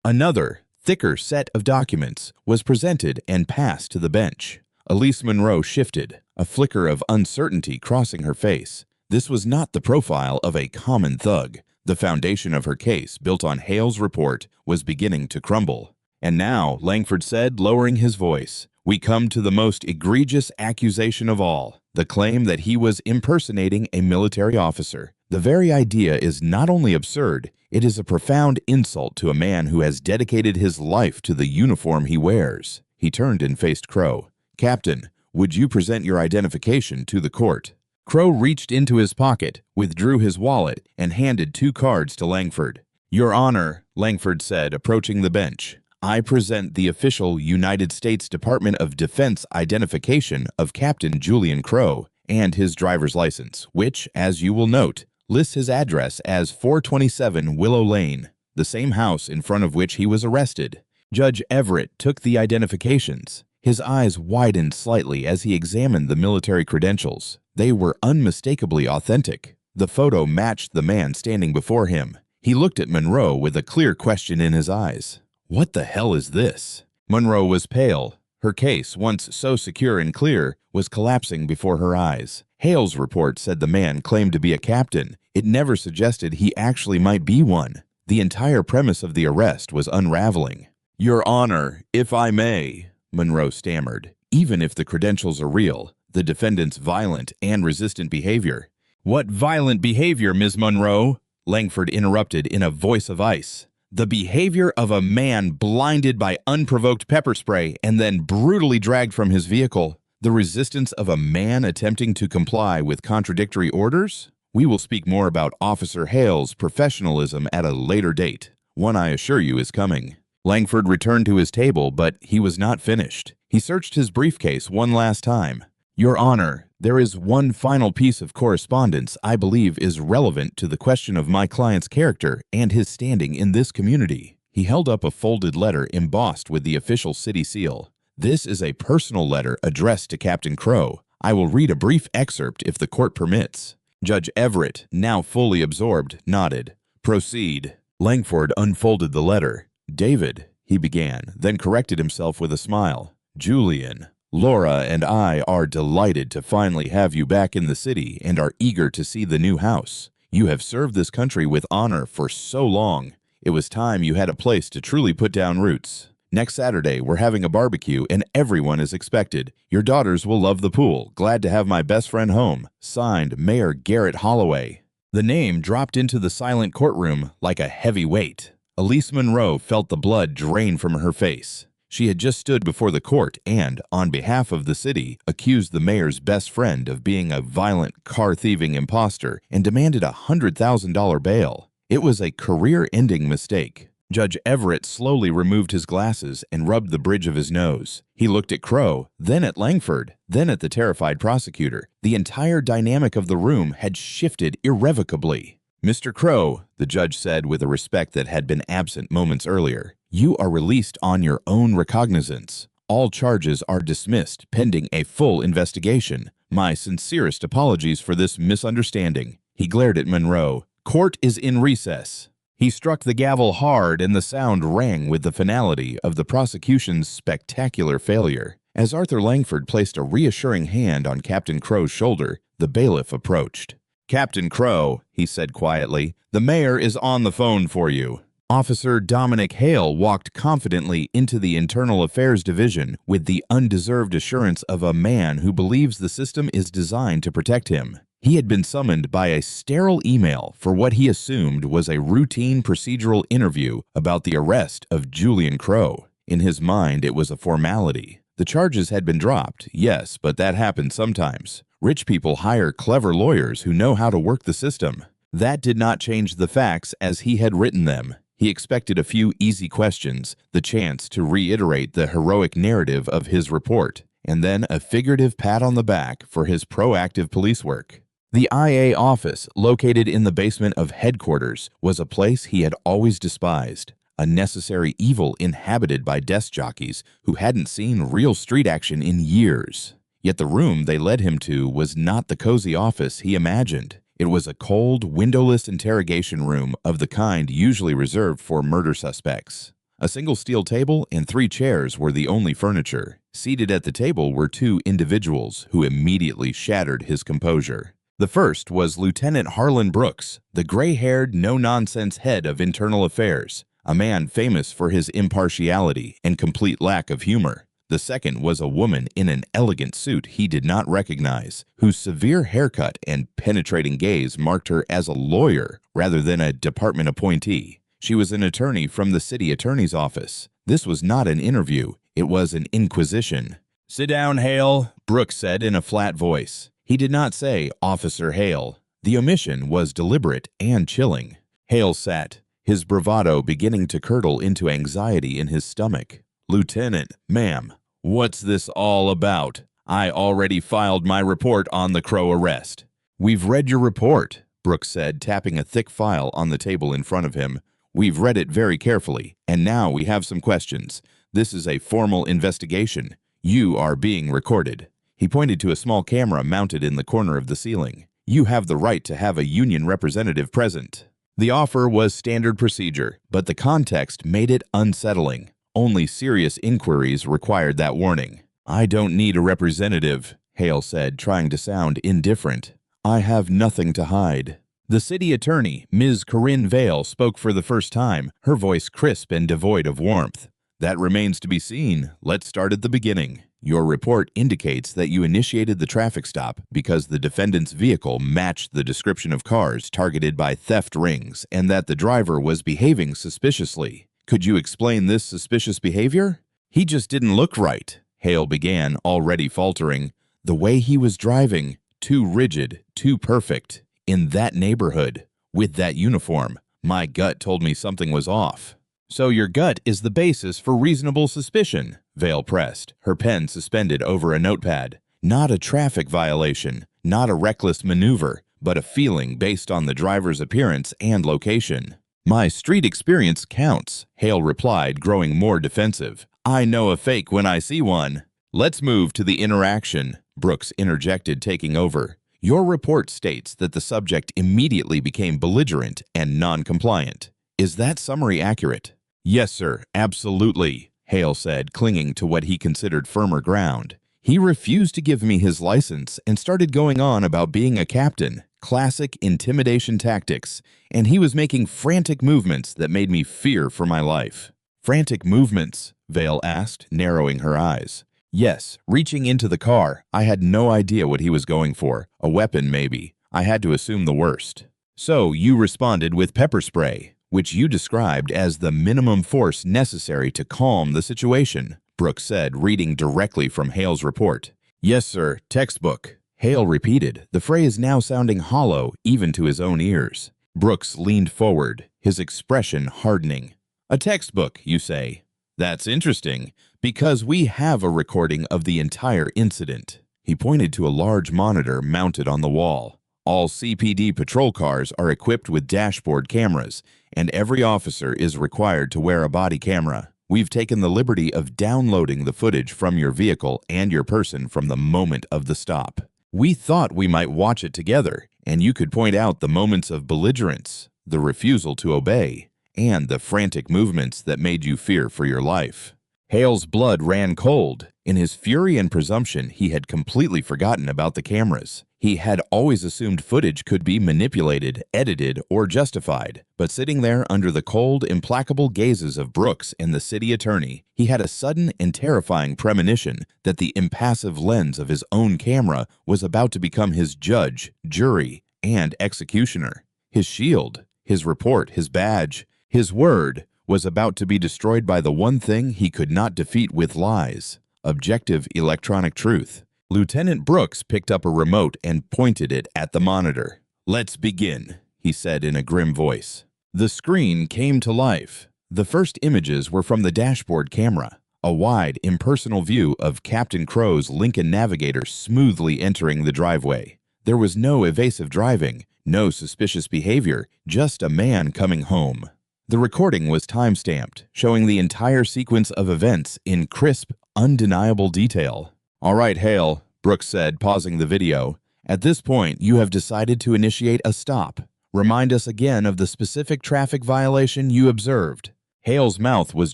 Another, thicker set of documents was presented and passed to the bench. Elise Monroe shifted, a flicker of uncertainty crossing her face. This was not the profile of a common thug. The foundation of her case, built on Hale's report, was beginning to crumble. "And now," Langford said, lowering his voice, "we come to the most egregious accusation of all, the claim that he was impersonating a military officer. The very idea is not only absurd, it is a profound insult to a man who has dedicated his life to the uniform he wears." He turned and faced Crow. "Captain, would you present your identification to the court?" Crow reached into his pocket, withdrew his wallet, and handed 2 cards to Langford. "Your Honor," Langford said, approaching the bench, "I present the official United States Department of Defense identification of Captain Julian Crow and his driver's license, which, as you will note, lists his address as 427 Willow Lane, the same house in front of which he was arrested." Judge Everett took the identifications. His eyes widened slightly as he examined the military credentials. They were unmistakably authentic. The photo matched the man standing before him. He looked at Monroe with a clear question in his eyes. What the hell is this? Monroe was pale. Her case, once so secure and clear, was collapsing before her eyes. Hale's report said the man claimed to be a captain. It never suggested he actually might be one. The entire premise of the arrest was unraveling. "Your Honor, if I may," Monroe stammered. Even if the credentials are real, the defendant's violent and resistant behavior. "What violent behavior, Ms. Monroe?" Langford interrupted in a voice of ice. "The behavior of a man blinded by unprovoked pepper spray and then brutally dragged from his vehicle. The resistance of a man attempting to comply with contradictory orders? We will speak more about Officer Hale's professionalism at a later date. One I assure you is coming." Langford returned to his table, but he was not finished. He searched his briefcase one last time. "Your Honor, there is one final piece of correspondence I believe is relevant to the question of my client's character and his standing in this community." He held up a folded letter embossed with the official city seal. "This is a personal letter addressed to Captain Crow. I will read a brief excerpt if the court permits." Judge Everett, now fully absorbed, nodded. "Proceed." Langford unfolded the letter. "David," he began, then corrected himself with a smile. "Julian, Laura and I are delighted to finally have you back in the city and are eager to see the new house. You have served this country with honor for so long. It was time you had a place to truly put down roots. Next Saturday, we're having a barbecue and everyone is expected. Your daughters will love the pool. Glad to have my best friend home. Signed, Mayor Garrett Holloway." The name dropped into the silent courtroom like a heavy weight. Elise Monroe felt the blood drain from her face. She had just stood before the court and, on behalf of the city, accused the mayor's best friend of being a violent, car-thieving imposter and demanded a $100,000 bail. It was a career-ending mistake. Judge Everett slowly removed his glasses and rubbed the bridge of his nose. He looked at Crow, then at Langford, then at the terrified prosecutor. The entire dynamic of the room had shifted irrevocably. "Mr. Crow," the judge said with a respect that had been absent moments earlier, "you are released on your own recognizance. All charges are dismissed pending a full investigation. My sincerest apologies for this misunderstanding." He glared at Monroe. "Court is in recess." He struck the gavel hard and the sound rang with the finality of the prosecution's spectacular failure. As Arthur Langford placed a reassuring hand on Captain Crow's shoulder, the bailiff approached. "Captain Crow," he said quietly, "the mayor is on the phone for you." Officer Dominic Hale walked confidently into the Internal Affairs Division with the undeserved assurance of a man who believes the system is designed to protect him. He had been summoned by a sterile email for what he assumed was a routine procedural interview about the arrest of Julian Crow. In his mind, it was a formality. The charges had been dropped, yes, but that happens sometimes. Rich people hire clever lawyers who know how to work the system. That did not change the facts as he had written them. He expected a few easy questions, the chance to reiterate the heroic narrative of his report, and then a figurative pat on the back for his proactive police work. The IA office, located in the basement of headquarters, was a place he had always despised, a necessary evil inhabited by desk jockeys who hadn't seen real street action in years. Yet the room they led him to was not the cozy office he imagined. It was a cold, windowless interrogation room of the kind usually reserved for murder suspects. A single steel table and 3 chairs were the only furniture. Seated at the table were 2 individuals who immediately shattered his composure. The first was Lieutenant Harlan Brooks, the gray-haired, no-nonsense head of Internal Affairs, a man famous for his impartiality and complete lack of humor. The second was a woman in an elegant suit he did not recognize, whose severe haircut and penetrating gaze marked her as a lawyer rather than a department appointee. She was an attorney from the city attorney's office. This was not an interview, it was an inquisition. "Sit down, Hale," Brooks said in a flat voice. He did not say, "Officer Hale." The omission was deliberate and chilling. Hale sat, his bravado beginning to curdle into anxiety in his stomach. "Lieutenant, ma'am, what's this all about? I already filed my report on the Crow arrest." "We've read your report," Brooks said, tapping a thick file on the table in front of him. "We've read it very carefully, and now we have some questions. This is a formal investigation. You are being recorded." He pointed to a small camera mounted in the corner of the ceiling. "You have the right to have a union representative present." The offer was standard procedure, but the context made it unsettling. Only serious inquiries required that warning. "I don't need a representative," Hale said, trying to sound indifferent. "I have nothing to hide." The city attorney, Ms. Corinne Vale, spoke for the first time, her voice crisp and devoid of warmth. "That remains to be seen. Let's start at the beginning. Your report indicates that you initiated the traffic stop because the defendant's vehicle matched the description of cars targeted by theft rings and that the driver was behaving suspiciously. Could you explain this suspicious behavior?" "He just didn't look right," Hale began, already faltering. "The way he was driving, too rigid, too perfect. In that neighborhood, with that uniform, my gut told me something was off." "So your gut is the basis for reasonable suspicion," Vale pressed, her pen suspended over a notepad. "Not a traffic violation, not a reckless maneuver, but a feeling based on the driver's appearance and location." "My street experience counts," Hale replied, growing more defensive. "I know a fake when I see one." "Let's move to the interaction," Brooks interjected, taking over. "Your report states that the subject immediately became belligerent and non-compliant. Is that summary accurate?" "Yes, sir, absolutely," Hale said, clinging to what he considered firmer ground. "He refused to give me his license and started going on about being a captain, classic intimidation tactics, and he was making frantic movements that made me fear for my life." "Frantic movements?" Vale asked, narrowing her eyes. "Yes, reaching into the car. I had no idea what he was going for. A weapon, maybe. I had to assume the worst." "So you responded with pepper spray, which you described as the minimum force necessary to calm the situation," Brooks said, reading directly from Hale's report. "Yes, sir, textbook," Hale repeated, the phrase now sounding hollow even to his own ears. Brooks leaned forward, his expression hardening. "A textbook, you say? That's interesting, because we have a recording of the entire incident." He pointed to a large monitor mounted on the wall. "All CPD patrol cars are equipped with dashboard cameras, and every officer is required to wear a body camera. We've taken the liberty of downloading the footage from your vehicle and your person from the moment of the stop. We thought we might watch it together, and you could point out the moments of belligerence, the refusal to obey, and the frantic movements that made you fear for your life." Hale's blood ran cold. In his fury and presumption, he had completely forgotten about the cameras. He had always assumed footage could be manipulated, edited, or justified. But sitting there under the cold, implacable gazes of Brooks and the city attorney, he had a sudden and terrifying premonition that the impassive lens of his own camera was about to become his judge, jury, and executioner. His shield, his report, his badge, his word was about to be destroyed by the one thing he could not defeat with lies: objective electronic truth. Lieutenant Brooks picked up a remote and pointed it at the monitor. "Let's begin," he said in a grim voice. The screen came to life. The first images were from the dashboard camera, a wide, impersonal view of Captain Crow's Lincoln Navigator smoothly entering the driveway. There was no evasive driving, no suspicious behavior, just a man coming home. The recording was time-stamped, showing the entire sequence of events in crisp, undeniable detail. "All right, Hale," Brooks said, pausing the video. "At this point, you have decided to initiate a stop. Remind us again of the specific traffic violation you observed." Hale's mouth was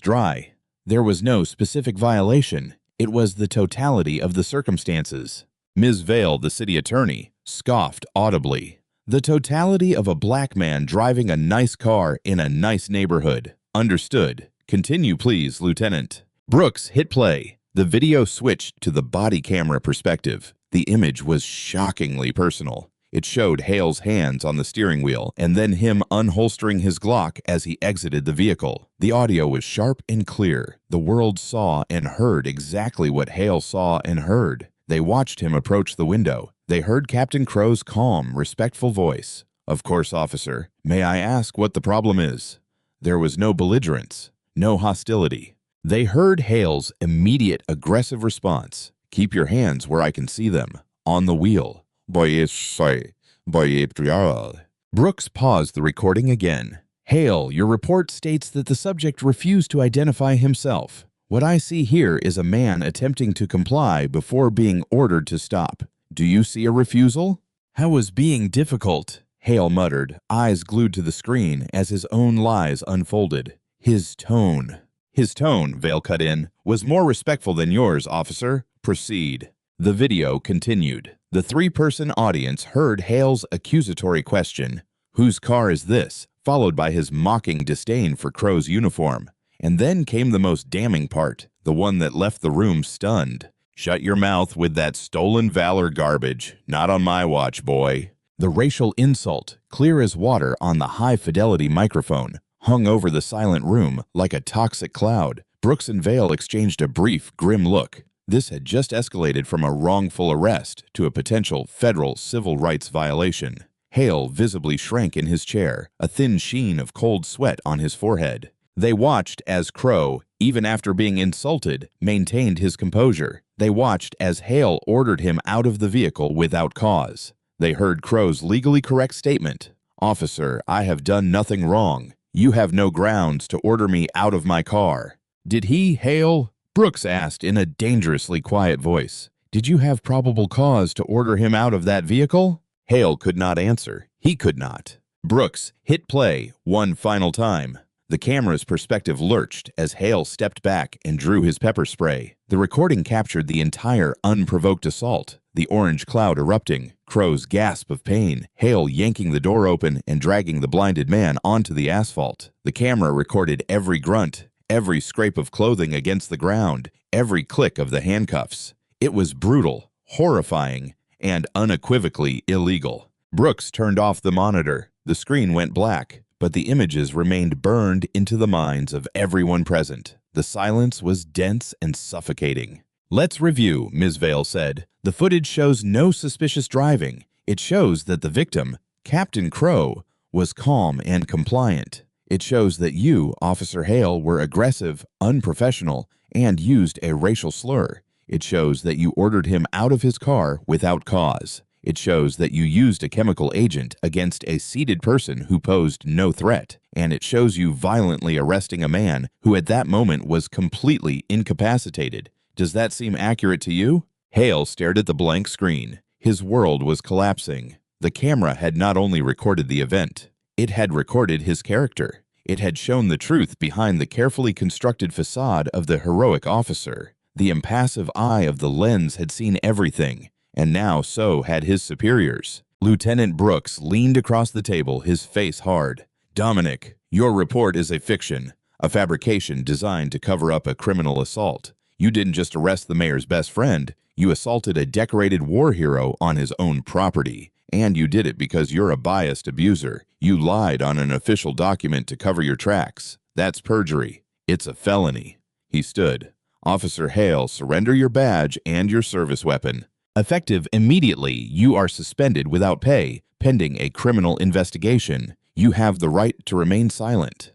dry. There was no specific violation. It was the totality of the circumstances. Ms. Vale, the city attorney, scoffed audibly. "The totality of a black man driving a nice car in a nice neighborhood. Understood. Continue, please, Lieutenant." Brooks hit play. The video switched to the body camera perspective. The image was shockingly personal. It showed Hale's hands on the steering wheel and then him unholstering his Glock as he exited the vehicle. The audio was sharp and clear. The world saw and heard exactly what Hale saw and heard. They watched him approach the window. They heard Captain Crow's calm, respectful voice. "Of course, officer. May I ask what the problem is?" There was no belligerence, no hostility. They heard Hale's immediate aggressive response. "Keep your hands where I can see them. On the wheel." Brooks paused the recording again. "Hale, your report states that the subject refused to identify himself. What I see here is a man attempting to comply before being ordered to stop. Do you see a refusal?" "How was being difficult?" Hale muttered, eyes glued to the screen as his own lies unfolded. His tone, Vale cut in, "was more respectful than yours, officer. Proceed." The video continued. The three-person audience heard Hale's accusatory question, "Whose car is this?" followed by his mocking disdain for Crow's uniform. And then came the most damning part, the one that left the room stunned. "Shut your mouth with that stolen valor garbage. Not on my watch, boy." The racial insult, clear as water on the high-fidelity microphone, hung over the silent room like a toxic cloud. Brooks and Vale exchanged a brief, grim look. This had just escalated from a wrongful arrest to a potential federal civil rights violation. Hale visibly shrank in his chair, a thin sheen of cold sweat on his forehead. They watched as Crow, even after being insulted, maintained his composure. They watched as Hale ordered him out of the vehicle without cause. They heard Crow's legally correct statement, "Officer, I have done nothing wrong. You have no grounds to order me out of my car." "Did he, Hale?" Brooks asked in a dangerously quiet voice. "Did you have probable cause to order him out of that vehicle?" Hale could not answer. He could not. Brooks hit play one final time. The camera's perspective lurched as Hale stepped back and drew his pepper spray. The recording captured the entire unprovoked assault, the orange cloud erupting, Crow's gasp of pain, Hale yanking the door open and dragging the blinded man onto the asphalt. The camera recorded every grunt, every scrape of clothing against the ground, every click of the handcuffs. It was brutal, horrifying, and unequivocally illegal. Brooks turned off the monitor. The screen went black, but the images remained burned into the minds of everyone present. The silence was dense and suffocating. "Let's review," Ms. Vale said. "The footage shows no suspicious driving. It shows that the victim, Captain Crow, was calm and compliant. It shows that you, Officer Hale, were aggressive, unprofessional, and used a racial slur. It shows that you ordered him out of his car without cause. It shows that you used a chemical agent against a seated person who posed no threat. And it shows you violently arresting a man who at that moment was completely incapacitated. Does that seem accurate to you?" Hale stared at the blank screen. His world was collapsing. The camera had not only recorded the event, it had recorded his character. It had shown the truth behind the carefully constructed facade of the heroic officer. The impassive eye of the lens had seen everything, and now so had his superiors. Lieutenant Brooks leaned across the table, his face hard. "Dominic, your report is a fiction, a fabrication designed to cover up a criminal assault. You didn't just arrest the mayor's best friend, you assaulted a decorated war hero on his own property. And you did it because you're a biased abuser. You lied on an official document to cover your tracks. That's perjury. It's a felony." He stood. "Officer Hale, surrender your badge and your service weapon. Effective immediately, you are suspended without pay, pending a criminal investigation. You have the right to remain silent."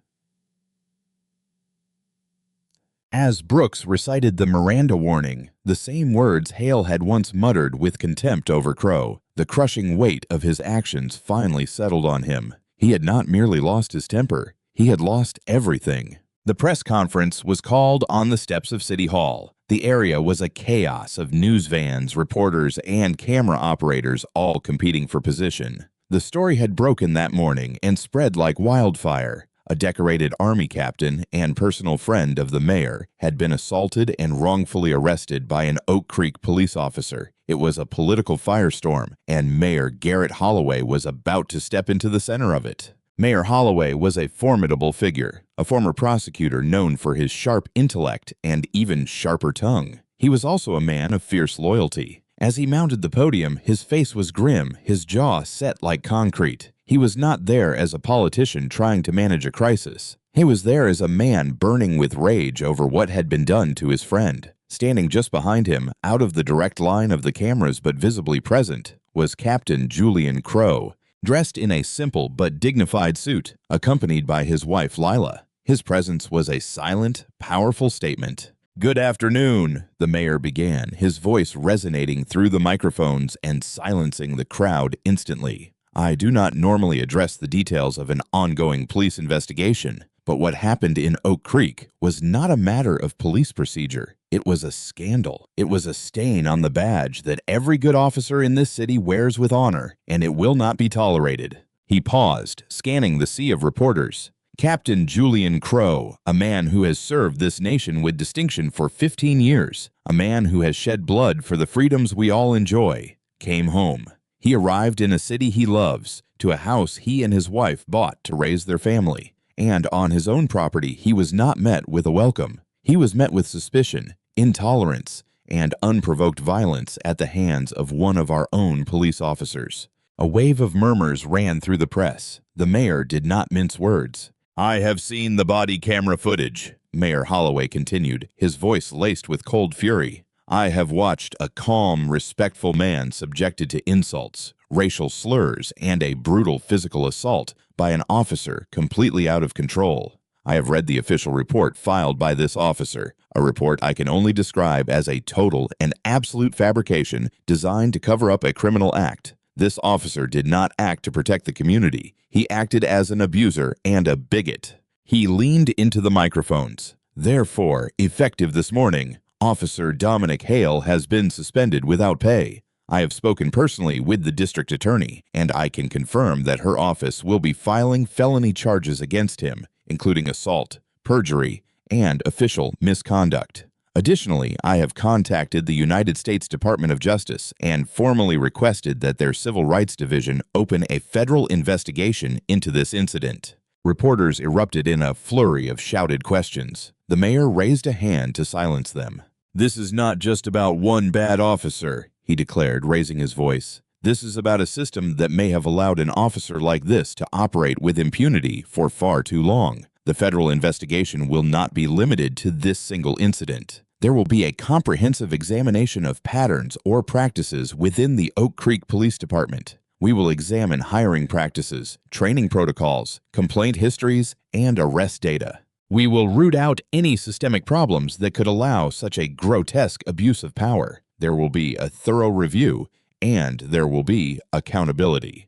As Brooks recited the Miranda warning, the same words Hale had once muttered with contempt over Crow, the crushing weight of his actions finally settled on him. He had not merely lost his temper, he had lost everything. The press conference was called on the steps of City Hall. The area was a chaos of news vans, reporters, and camera operators all competing for position. The story had broken that morning and spread like wildfire. A decorated Army captain and personal friend of the mayor had been assaulted and wrongfully arrested by an Oak Creek police officer. It was a political firestorm, and Mayor Garrett Holloway was about to step into the center of it. Mayor Holloway was a formidable figure, a former prosecutor known for his sharp intellect and even sharper tongue. He was also a man of fierce loyalty. As he mounted the podium, his face was grim, his jaw set like concrete. He was not there as a politician trying to manage a crisis. He was there as a man burning with rage over what had been done to his friend. Standing just behind him, out of the direct line of the cameras but visibly present, was Captain Julian Crow, dressed in a simple but dignified suit, accompanied by his wife Lila. His presence was a silent, powerful statement. "Good afternoon," the mayor began, his voice resonating through the microphones and silencing the crowd instantly. "I do not normally address the details of an ongoing police investigation, But what happened in Oak Creek was not a matter of police procedure. It was a scandal. It was a stain on the badge that every good officer in this city wears with honor, and it will not be tolerated. He paused, scanning the sea of reporters. Captain Julian Crow, a man who has served this nation with distinction for 15 years, a man who has shed blood for the freedoms we all enjoy, came home. He arrived in a city he loves, to a house he and his wife bought to raise their family. And on his own property, he was not met with a welcome. He was met with suspicion, intolerance, and unprovoked violence at the hands of one of our own police officers. A wave of murmurs ran through the press. The mayor did not mince words. "I have seen the body camera footage," Mayor Holloway continued, his voice laced with cold fury. "I have watched a calm, respectful man subjected to insults, racial slurs, and a brutal physical assault by an officer completely out of control. I have read the official report filed by this officer, a report I can only describe as a total and absolute fabrication designed to cover up a criminal act. This officer did not act to protect the community. He acted as an abuser and a bigot." He leaned into the microphones. "Therefore, effective this morning, Officer Dominic Hale has been suspended without pay. I have spoken personally with the district attorney, and I can confirm that her office will be filing felony charges against him, including assault, perjury, and official misconduct. Additionally, I have contacted the United States Department of Justice and formally requested that their Civil Rights Division open a federal investigation into this incident." Reporters erupted in a flurry of shouted questions. The mayor raised a hand to silence them. "This is not just about one bad officer," he declared, raising his voice. "This is about a system that may have allowed an officer like this to operate with impunity for far too long. The federal investigation will not be limited to this single incident. There will be a comprehensive examination of patterns or practices within the Oak Creek Police Department. We will examine hiring practices, training protocols, complaint histories, and arrest data. We will root out any systemic problems that could allow such a grotesque abuse of power. There will be a thorough review, and there will be accountability."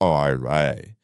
All right.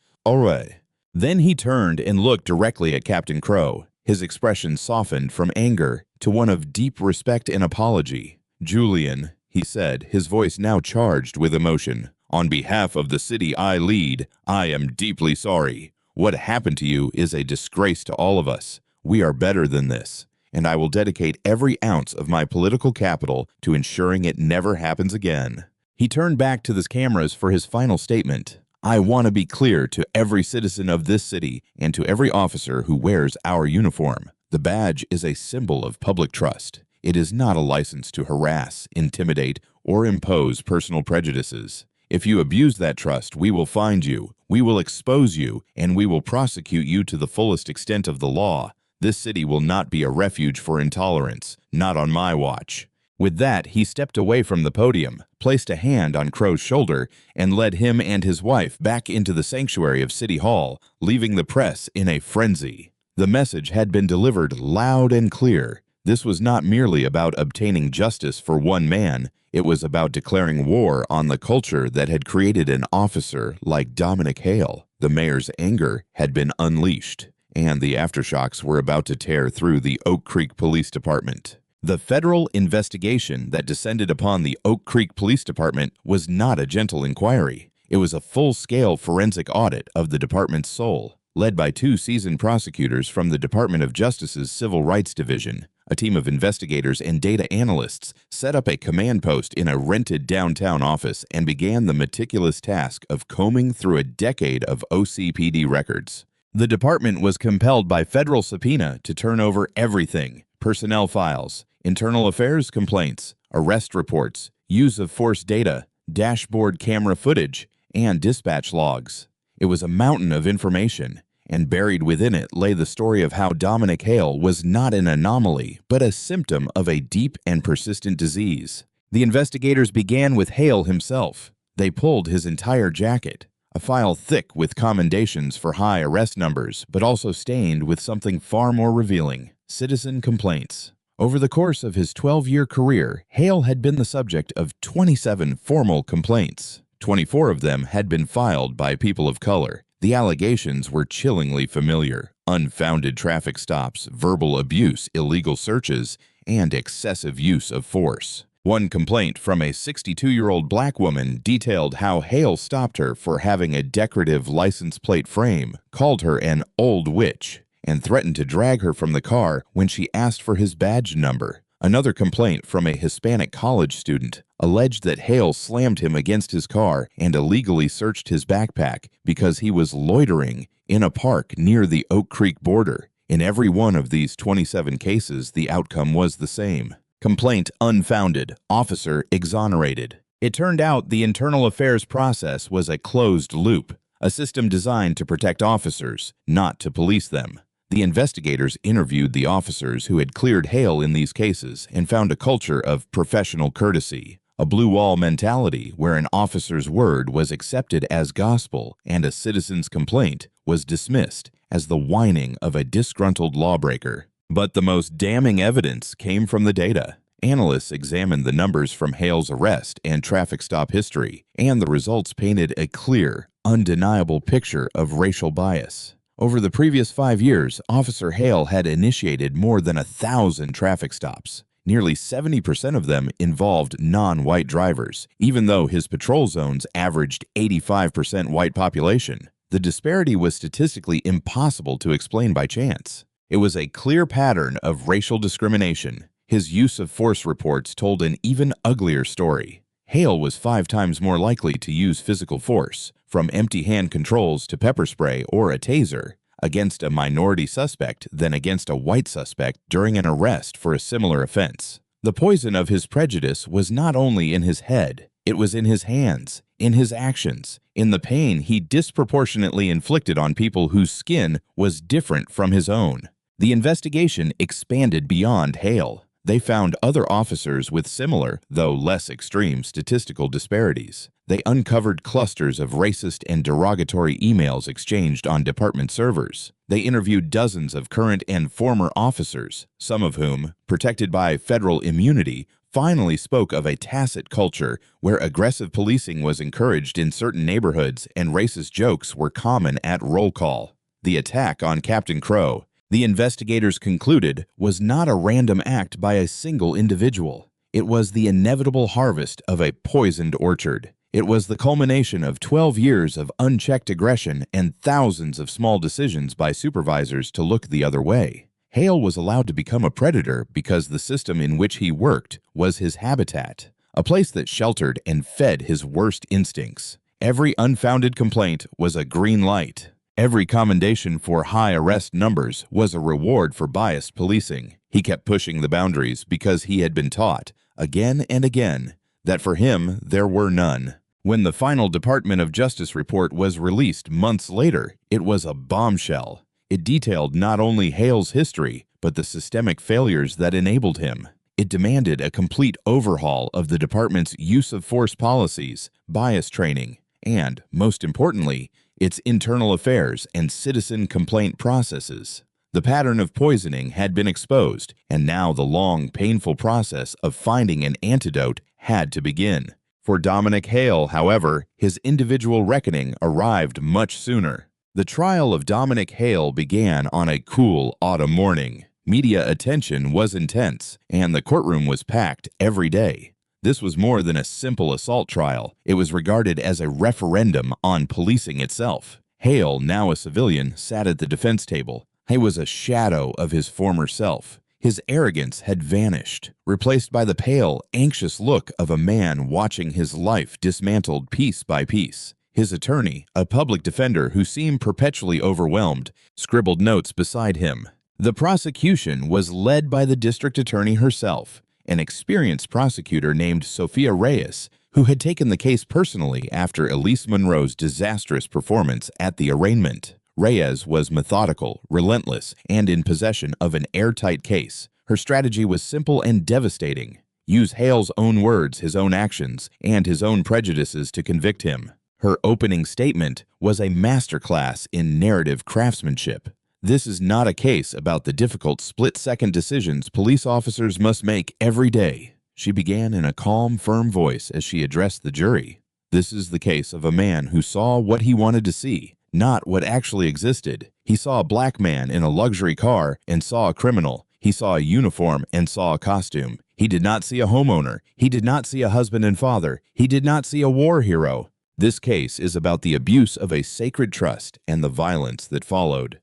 Then he turned and looked directly at Captain Crow. His expression softened from anger to one of deep respect and apology. "Julian," he said, his voice now charged with emotion, "on behalf of the city I lead, I am deeply sorry. What happened to you is a disgrace to all of us. We are better than this, and I will dedicate every ounce of my political capital to ensuring it never happens again." He turned back to the cameras for his final statement. "I want to be clear to every citizen of this city and to every officer who wears our uniform. The badge is a symbol of public trust. It is not a license to harass, intimidate, or impose personal prejudices. If you abuse that trust, we will find you, we will expose you, and we will prosecute you to the fullest extent of the law. This city will not be a refuge for intolerance, not on my watch." With that, he stepped away from the podium, placed a hand on Crow's shoulder, and led him and his wife back into the sanctuary of City Hall, leaving the press in a frenzy. The message had been delivered loud and clear. This was not merely about obtaining justice for one man. It was about declaring war on the culture that had created an officer like Dominic Hale. The mayor's anger had been unleashed, and the aftershocks were about to tear through the Oak Creek Police Department. The federal investigation that descended upon the Oak Creek Police Department was not a gentle inquiry. It was a full-scale forensic audit of the department's soul, led by 2 seasoned prosecutors from the Department of Justice's Civil Rights Division. A team of investigators and data analysts set up a command post in a rented downtown office and began the meticulous task of combing through a decade of OCPD records. The department was compelled by federal subpoena to turn over everything: personnel files, internal affairs complaints, arrest reports, use of force data, dashboard camera footage, and dispatch logs. It was a mountain of information, and buried within it lay the story of how Dominic Hale was not an anomaly, but a symptom of a deep and persistent disease. The investigators began with Hale himself. They pulled his entire jacket, a file thick with commendations for high arrest numbers, but also stained with something far more revealing: citizen complaints. Over the course of his 12-year career, Hale had been the subject of 27 formal complaints. 24 of them had been filed by people of color. The allegations were chillingly familiar: unfounded traffic stops, verbal abuse, illegal searches, and excessive use of force. One complaint from a 62-year-old black woman detailed how Hale stopped her for having a decorative license plate frame, called her an old witch, and threatened to drag her from the car when she asked for his badge number. Another complaint from a Hispanic college student alleged that Hale slammed him against his car and illegally searched his backpack because he was loitering in a park near the Oak Creek border. In every one of these 27 cases, the outcome was the same. Complaint unfounded, officer exonerated. It turned out the internal affairs process was a closed loop, a system designed to protect officers, not to police them. The investigators interviewed the officers who had cleared Hale in these cases and found a culture of professional courtesy, a blue wall mentality where an officer's word was accepted as gospel and a citizen's complaint was dismissed as the whining of a disgruntled lawbreaker. But the most damning evidence came from the data. Analysts examined the numbers from Hale's arrest and traffic stop history, and the results painted a clear, undeniable picture of racial bias. Over the previous 5 years, Officer Hale had initiated more than 1,000 traffic stops. Nearly 70% of them involved non-white drivers, even though his patrol zones averaged 85% white population. The disparity was statistically impossible to explain by chance. It was a clear pattern of racial discrimination. His use of force reports told an even uglier story. Hale was 5 times more likely to use physical force, from empty hand controls to pepper spray or a taser, against a minority suspect than against a white suspect during an arrest for a similar offense. The poison of his prejudice was not only in his head, it was in his hands, in his actions, in the pain he disproportionately inflicted on people whose skin was different from his own. The investigation expanded beyond Hale. They found other officers with similar, though less extreme, statistical disparities. They uncovered clusters of racist and derogatory emails exchanged on department servers. They interviewed dozens of current and former officers, some of whom, protected by federal immunity, finally spoke of a tacit culture where aggressive policing was encouraged in certain neighborhoods and racist jokes were common at roll call. The attack on Captain Crow, the investigators concluded, was not a random act by a single individual. It was the inevitable harvest of a poisoned orchard. It was the culmination of 12 years of unchecked aggression and thousands of small decisions by supervisors to look the other way. Hale was allowed to become a predator because the system in which he worked was his habitat, a place that sheltered and fed his worst instincts. Every unfounded complaint was a green light. Every commendation for high arrest numbers was a reward for biased policing. He kept pushing the boundaries because he had been taught, again and again, that for him there were none. When the final Department of Justice report was released months later, it was a bombshell. It detailed not only Hale's history, but the systemic failures that enabled him. It demanded a complete overhaul of the department's use of force policies, bias training, and, most importantly, its internal affairs and citizen complaint processes. The pattern of poisoning had been exposed, and now the long, painful process of finding an antidote had to begin. For Dominic Hale, however, his individual reckoning arrived much sooner. The trial of Dominic Hale began on a cool autumn morning. Media attention was intense, and the courtroom was packed every day. This was more than a simple assault trial. It was regarded as a referendum on policing itself. Hale, now a civilian, sat at the defense table. He was a shadow of his former self. His arrogance had vanished, replaced by the pale, anxious look of a man watching his life dismantled piece by piece. His attorney, a public defender who seemed perpetually overwhelmed, scribbled notes beside him. The prosecution was led by the district attorney herself, an experienced prosecutor named Sophia Reyes, who had taken the case personally after Elise Monroe's disastrous performance at the arraignment. Reyes was methodical, relentless, and in possession of an airtight case. Her strategy was simple and devastating. Use Hale's own words, his own actions, and his own prejudices to convict him. Her opening statement was a masterclass in narrative craftsmanship. This is not a case about the difficult split-second decisions police officers must make every day. She began in a calm, firm voice as she addressed the jury. This is the case of a man who saw what he wanted to see, not what actually existed. He saw a black man in a luxury car and saw a criminal. He saw a uniform and saw a costume. He did not see a homeowner. He did not see a husband and father. He did not see a war hero. This case is about the abuse of a sacred trust and the violence that followed.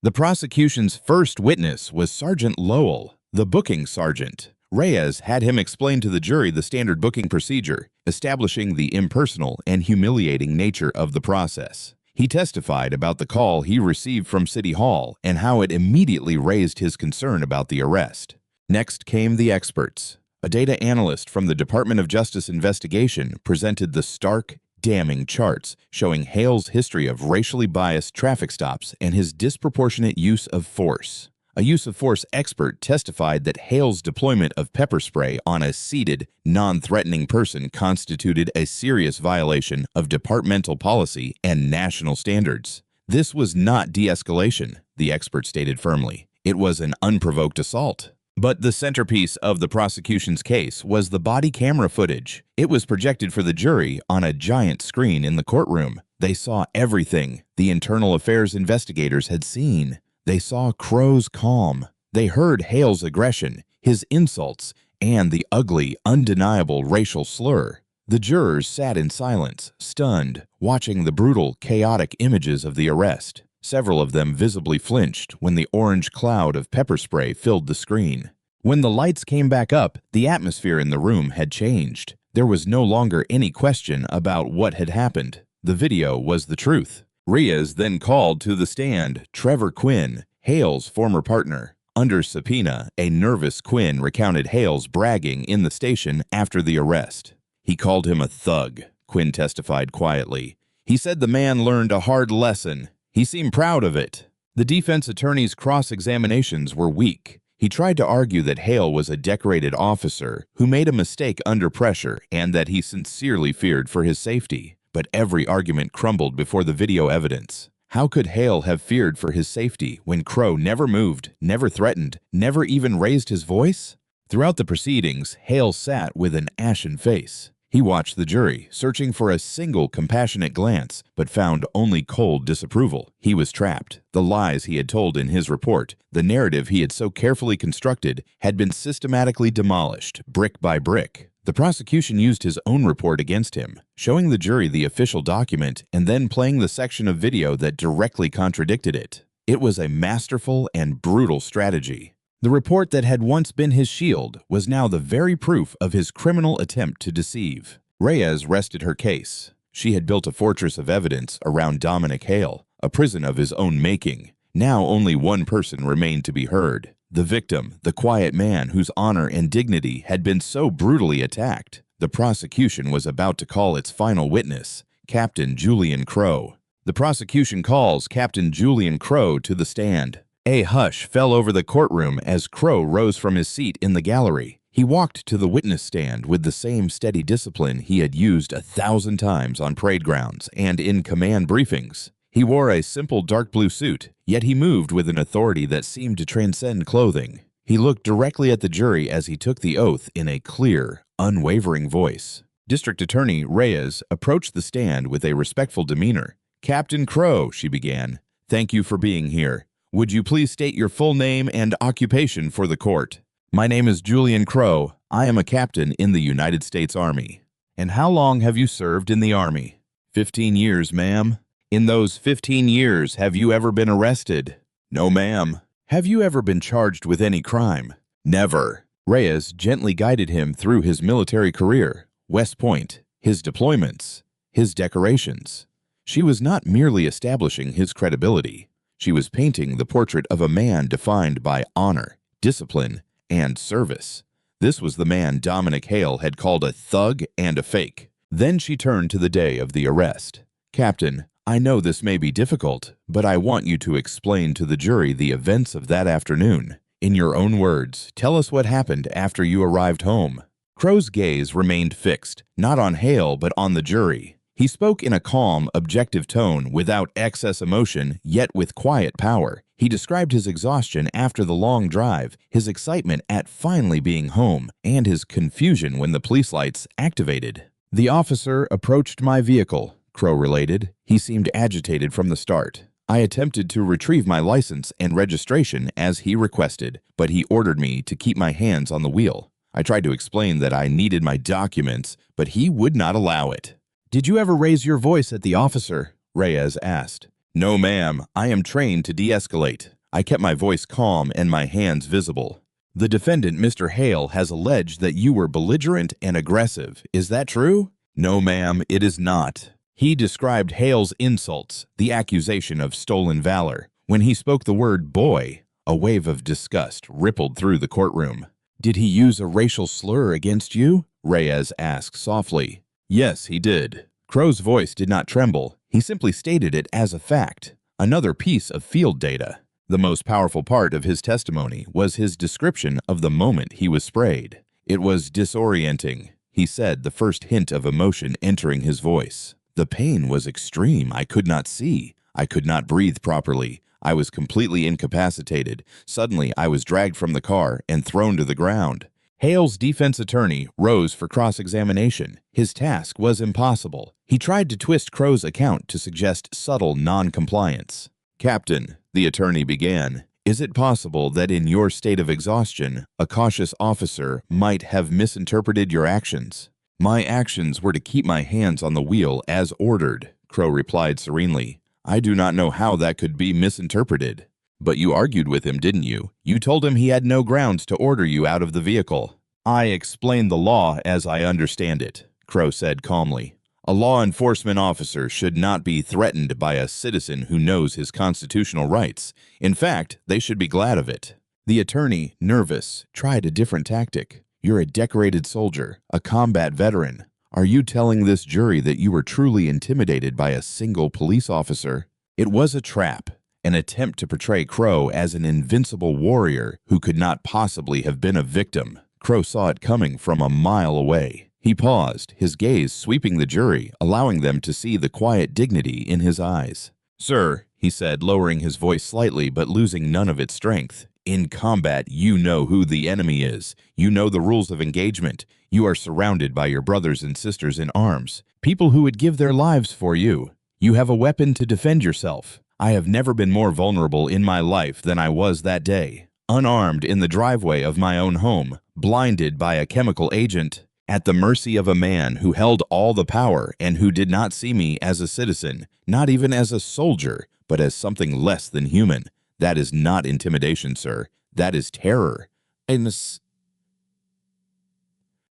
The prosecution's first witness was Sergeant Lowell, the booking sergeant. Reyes had him explain to the jury the standard booking procedure, establishing the impersonal and humiliating nature of the process. He testified about the call he received from City Hall and how it immediately raised his concern about the arrest. Next came the experts. A data analyst from the Department of Justice investigation presented the stark, damning charts showing Hale's history of racially biased traffic stops and his disproportionate use of force. A use of force expert testified that Hale's deployment of pepper spray on a seated, non-threatening person constituted a serious violation of departmental policy and national standards. This was not de-escalation, the expert stated firmly. It was an unprovoked assault. But the centerpiece of the prosecution's case was the body camera footage. It was projected for the jury on a giant screen in the courtroom. They saw everything the internal affairs investigators had seen. They saw Crow's calm. They heard Hale's aggression, his insults, and the ugly, undeniable racial slur. The jurors sat in silence, stunned, watching the brutal, chaotic images of the arrest. Several of them visibly flinched when the orange cloud of pepper spray filled the screen. When the lights came back up, the atmosphere in the room had changed. There was no longer any question about what had happened. The video was the truth. Reyes then called to the stand Trevor Quinn, Hale's former partner. Under subpoena, a nervous Quinn recounted Hale's bragging in the station after the arrest. He called him a thug, Quinn testified quietly. He said the man learned a hard lesson. He seemed proud of it. The defense attorney's cross-examinations were weak. He tried to argue that Hale was a decorated officer who made a mistake under pressure and that he sincerely feared for his safety. But every argument crumbled before the video evidence. How could Hale have feared for his safety when Crow never moved, never threatened, never even raised his voice? Throughout the proceedings, Hale sat with an ashen face. He watched the jury, searching for a single compassionate glance, but found only cold disapproval. He was trapped. The lies he had told in his report, the narrative he had so carefully constructed, had been systematically demolished, brick by brick. The prosecution used his own report against him, showing the jury the official document and then playing the section of video that directly contradicted it. It was a masterful and brutal strategy. The report that had once been his shield was now the very proof of his criminal attempt to deceive. Reyes rested her case. She had built a fortress of evidence around Dominic Hale, a prison of his own making. Now only one person remained to be heard. The victim, the quiet man whose honor and dignity had been so brutally attacked. The prosecution was about to call its final witness, Captain Julian Crow. The prosecution calls Captain Julian Crow to the stand. A hush fell over the courtroom as Crow rose from his seat in the gallery. He walked to the witness stand with the same steady discipline he had used 1,000 times on parade grounds and in command briefings. He wore a simple dark blue suit, yet he moved with an authority that seemed to transcend clothing. He looked directly at the jury as he took the oath in a clear, unwavering voice. District Attorney Reyes approached the stand with a respectful demeanor. "Captain Crow," she began, "thank you for being here. Would you please state your full name and occupation for the court?" "My name is Julian Crow. I am a captain in the United States Army." "And how long have you served in the Army?" 15 years, ma'am." "In those 15 years, have you ever been arrested?" "No, ma'am." "Have you ever been charged with any crime?" "Never." Reyes gently guided him through his military career, West Point, his deployments, his decorations. She was not merely establishing his credibility. She was painting the portrait of a man defined by honor, discipline, and service. This was the man Dominic Hale had called a thug and a fake. Then she turned to the day of the arrest. "Captain, I know this may be difficult, but I want you to explain to the jury the events of that afternoon. In your own words, tell us what happened after you arrived home." Crow's gaze remained fixed, not on Hale but on the jury. He spoke in a calm, objective tone, without excess emotion, yet with quiet power. He described his exhaustion after the long drive, his excitement at finally being home, and his confusion when the police lights activated. The officer approached my vehicle, Crow related. He seemed agitated from the start. I attempted to retrieve my license and registration as he requested, but he ordered me to keep my hands on the wheel. I tried to explain that I needed my documents, but he would not allow it. "Did you ever raise your voice at the officer?" Reyes asked. "No, ma'am. I am trained to de-escalate. I kept my voice calm and my hands visible." "The defendant, Mr. Hale, has alleged that you were belligerent and aggressive. Is that true?" "No, ma'am, it is not." He described Hale's insults, the accusation of stolen valor. When he spoke the word boy, a wave of disgust rippled through the courtroom. "Did he use a racial slur against you?" Reyes asked softly. "Yes, he did." Crow's voice did not tremble. He simply stated it as a fact, another piece of field data. The most powerful part of his testimony was his description of the moment he was sprayed. "It was disorienting," he said, the first hint of emotion entering his voice. "The pain was extreme. I could not see. I could not breathe properly. I was completely incapacitated. Suddenly, I was dragged from the car and thrown to the ground." Hale's defense attorney rose for cross-examination. His task was impossible. He tried to twist Crow's account to suggest subtle non-compliance. "Captain," the attorney began, "is it possible that in your state of exhaustion, a cautious officer might have misinterpreted your actions?" "My actions were to keep my hands on the wheel as ordered," Crow replied serenely. "I do not know how that could be misinterpreted." "But you argued with him, didn't you? You told him he had no grounds to order you out of the vehicle." "I explained the law as I understand it," Crow said calmly. "A law enforcement officer should not be threatened by a citizen who knows his constitutional rights. In fact, they should be glad of it." The attorney, nervous, tried a different tactic. "You're a decorated soldier, a combat veteran. Are you telling this jury that you were truly intimidated by a single police officer?" It was a trap, an attempt to portray Crow as an invincible warrior who could not possibly have been a victim. Crow saw it coming from a mile away. He paused, his gaze sweeping the jury, allowing them to see the quiet dignity in his eyes. "Sir," he said, lowering his voice slightly but losing none of its strength, "in combat, you know who the enemy is. You know the rules of engagement. You are surrounded by your brothers and sisters in arms, people who would give their lives for you. You have a weapon to defend yourself. I have never been more vulnerable in my life than I was that day. Unarmed in the driveway of my own home, blinded by a chemical agent, at the mercy of a man who held all the power and who did not see me as a citizen, not even as a soldier, but as something less than human. That is not intimidation, sir. That is terror." The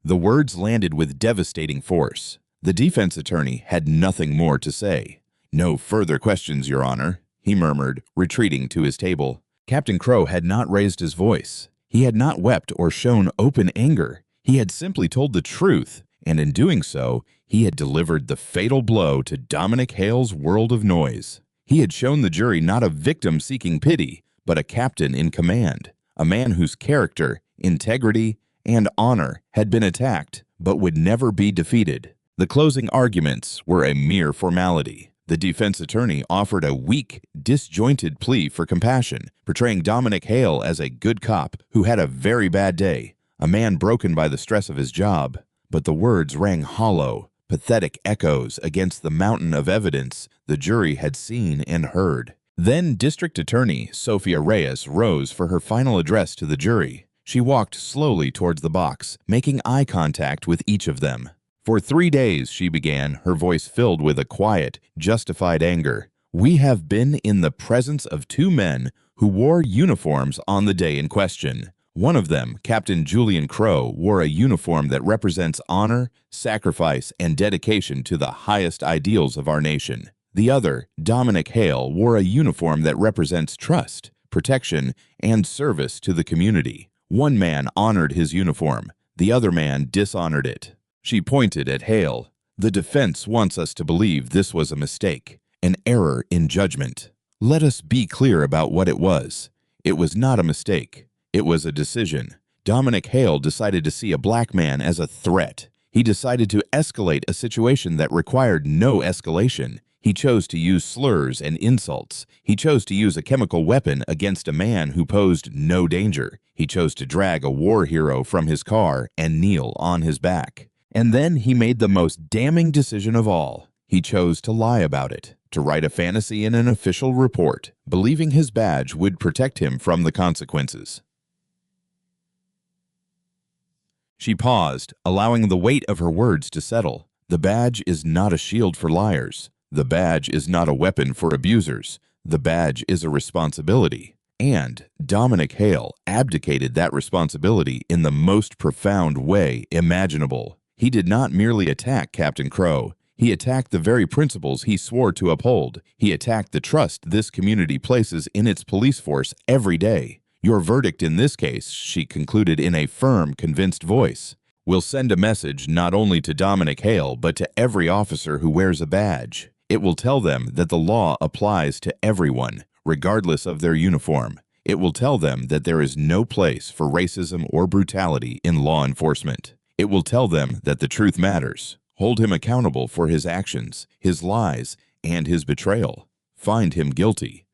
words landed with devastating force. The defense attorney had nothing more to say. "No further questions, Your Honor," he murmured, retreating to his table. Captain Crow had not raised his voice. He had not wept or shown open anger. He had simply told the truth, and in doing so, he had delivered the fatal blow to Dominic Hale's world of noise. He had shown the jury not a victim seeking pity, but a captain in command, a man whose character, integrity, and honor had been attacked, but would never be defeated. The closing arguments were a mere formality. The defense attorney offered a weak, disjointed plea for compassion, portraying Dominic Hale as a good cop who had a very bad day, a man broken by the stress of his job. But the words rang hollow, pathetic echoes against the mountain of evidence the jury had seen and heard. Then District Attorney Sophia Reyes rose for her final address to the jury. She walked slowly towards the box, making eye contact with each of them. "For 3 days," she began, her voice filled with a quiet, justified anger, "we have been in the presence of 2 men who wore uniforms on the day in question. One of them, Captain Julian Crow, wore a uniform that represents honor, sacrifice, and dedication to the highest ideals of our nation. The other, Dominic Hale, wore a uniform that represents trust, protection, and service to the community. One man honored his uniform, the other man dishonored it." She pointed at Hale. "The defense wants us to believe this was a mistake, an error in judgment. Let us be clear about what it was. It was not a mistake. It was a decision. Dominic Hale decided to see a black man as a threat. He decided to escalate a situation that required no escalation. He chose to use slurs and insults. He chose to use a chemical weapon against a man who posed no danger. He chose to drag a war hero from his car and kneel on his back. And then he made the most damning decision of all. He chose to lie about it, to write a fantasy in an official report, believing his badge would protect him from the consequences. She paused, allowing the weight of her words to settle. The badge is not a shield for liars. The badge is not a weapon for abusers. The badge is a responsibility. And Dominic Hale abdicated that responsibility in the most profound way imaginable. He did not merely attack Captain Crow. He attacked the very principles he swore to uphold. He attacked the trust this community places in its police force every day. Your verdict in this case, she concluded in a firm, convinced voice, will send a message not only to Dominic Hale but to every officer who wears a badge. It will tell them that the law applies to everyone, regardless of their uniform. It will tell them that there is no place for racism or brutality in law enforcement. It will tell them that the truth matters. Hold him accountable for his actions, his lies, and his betrayal. Find him guilty.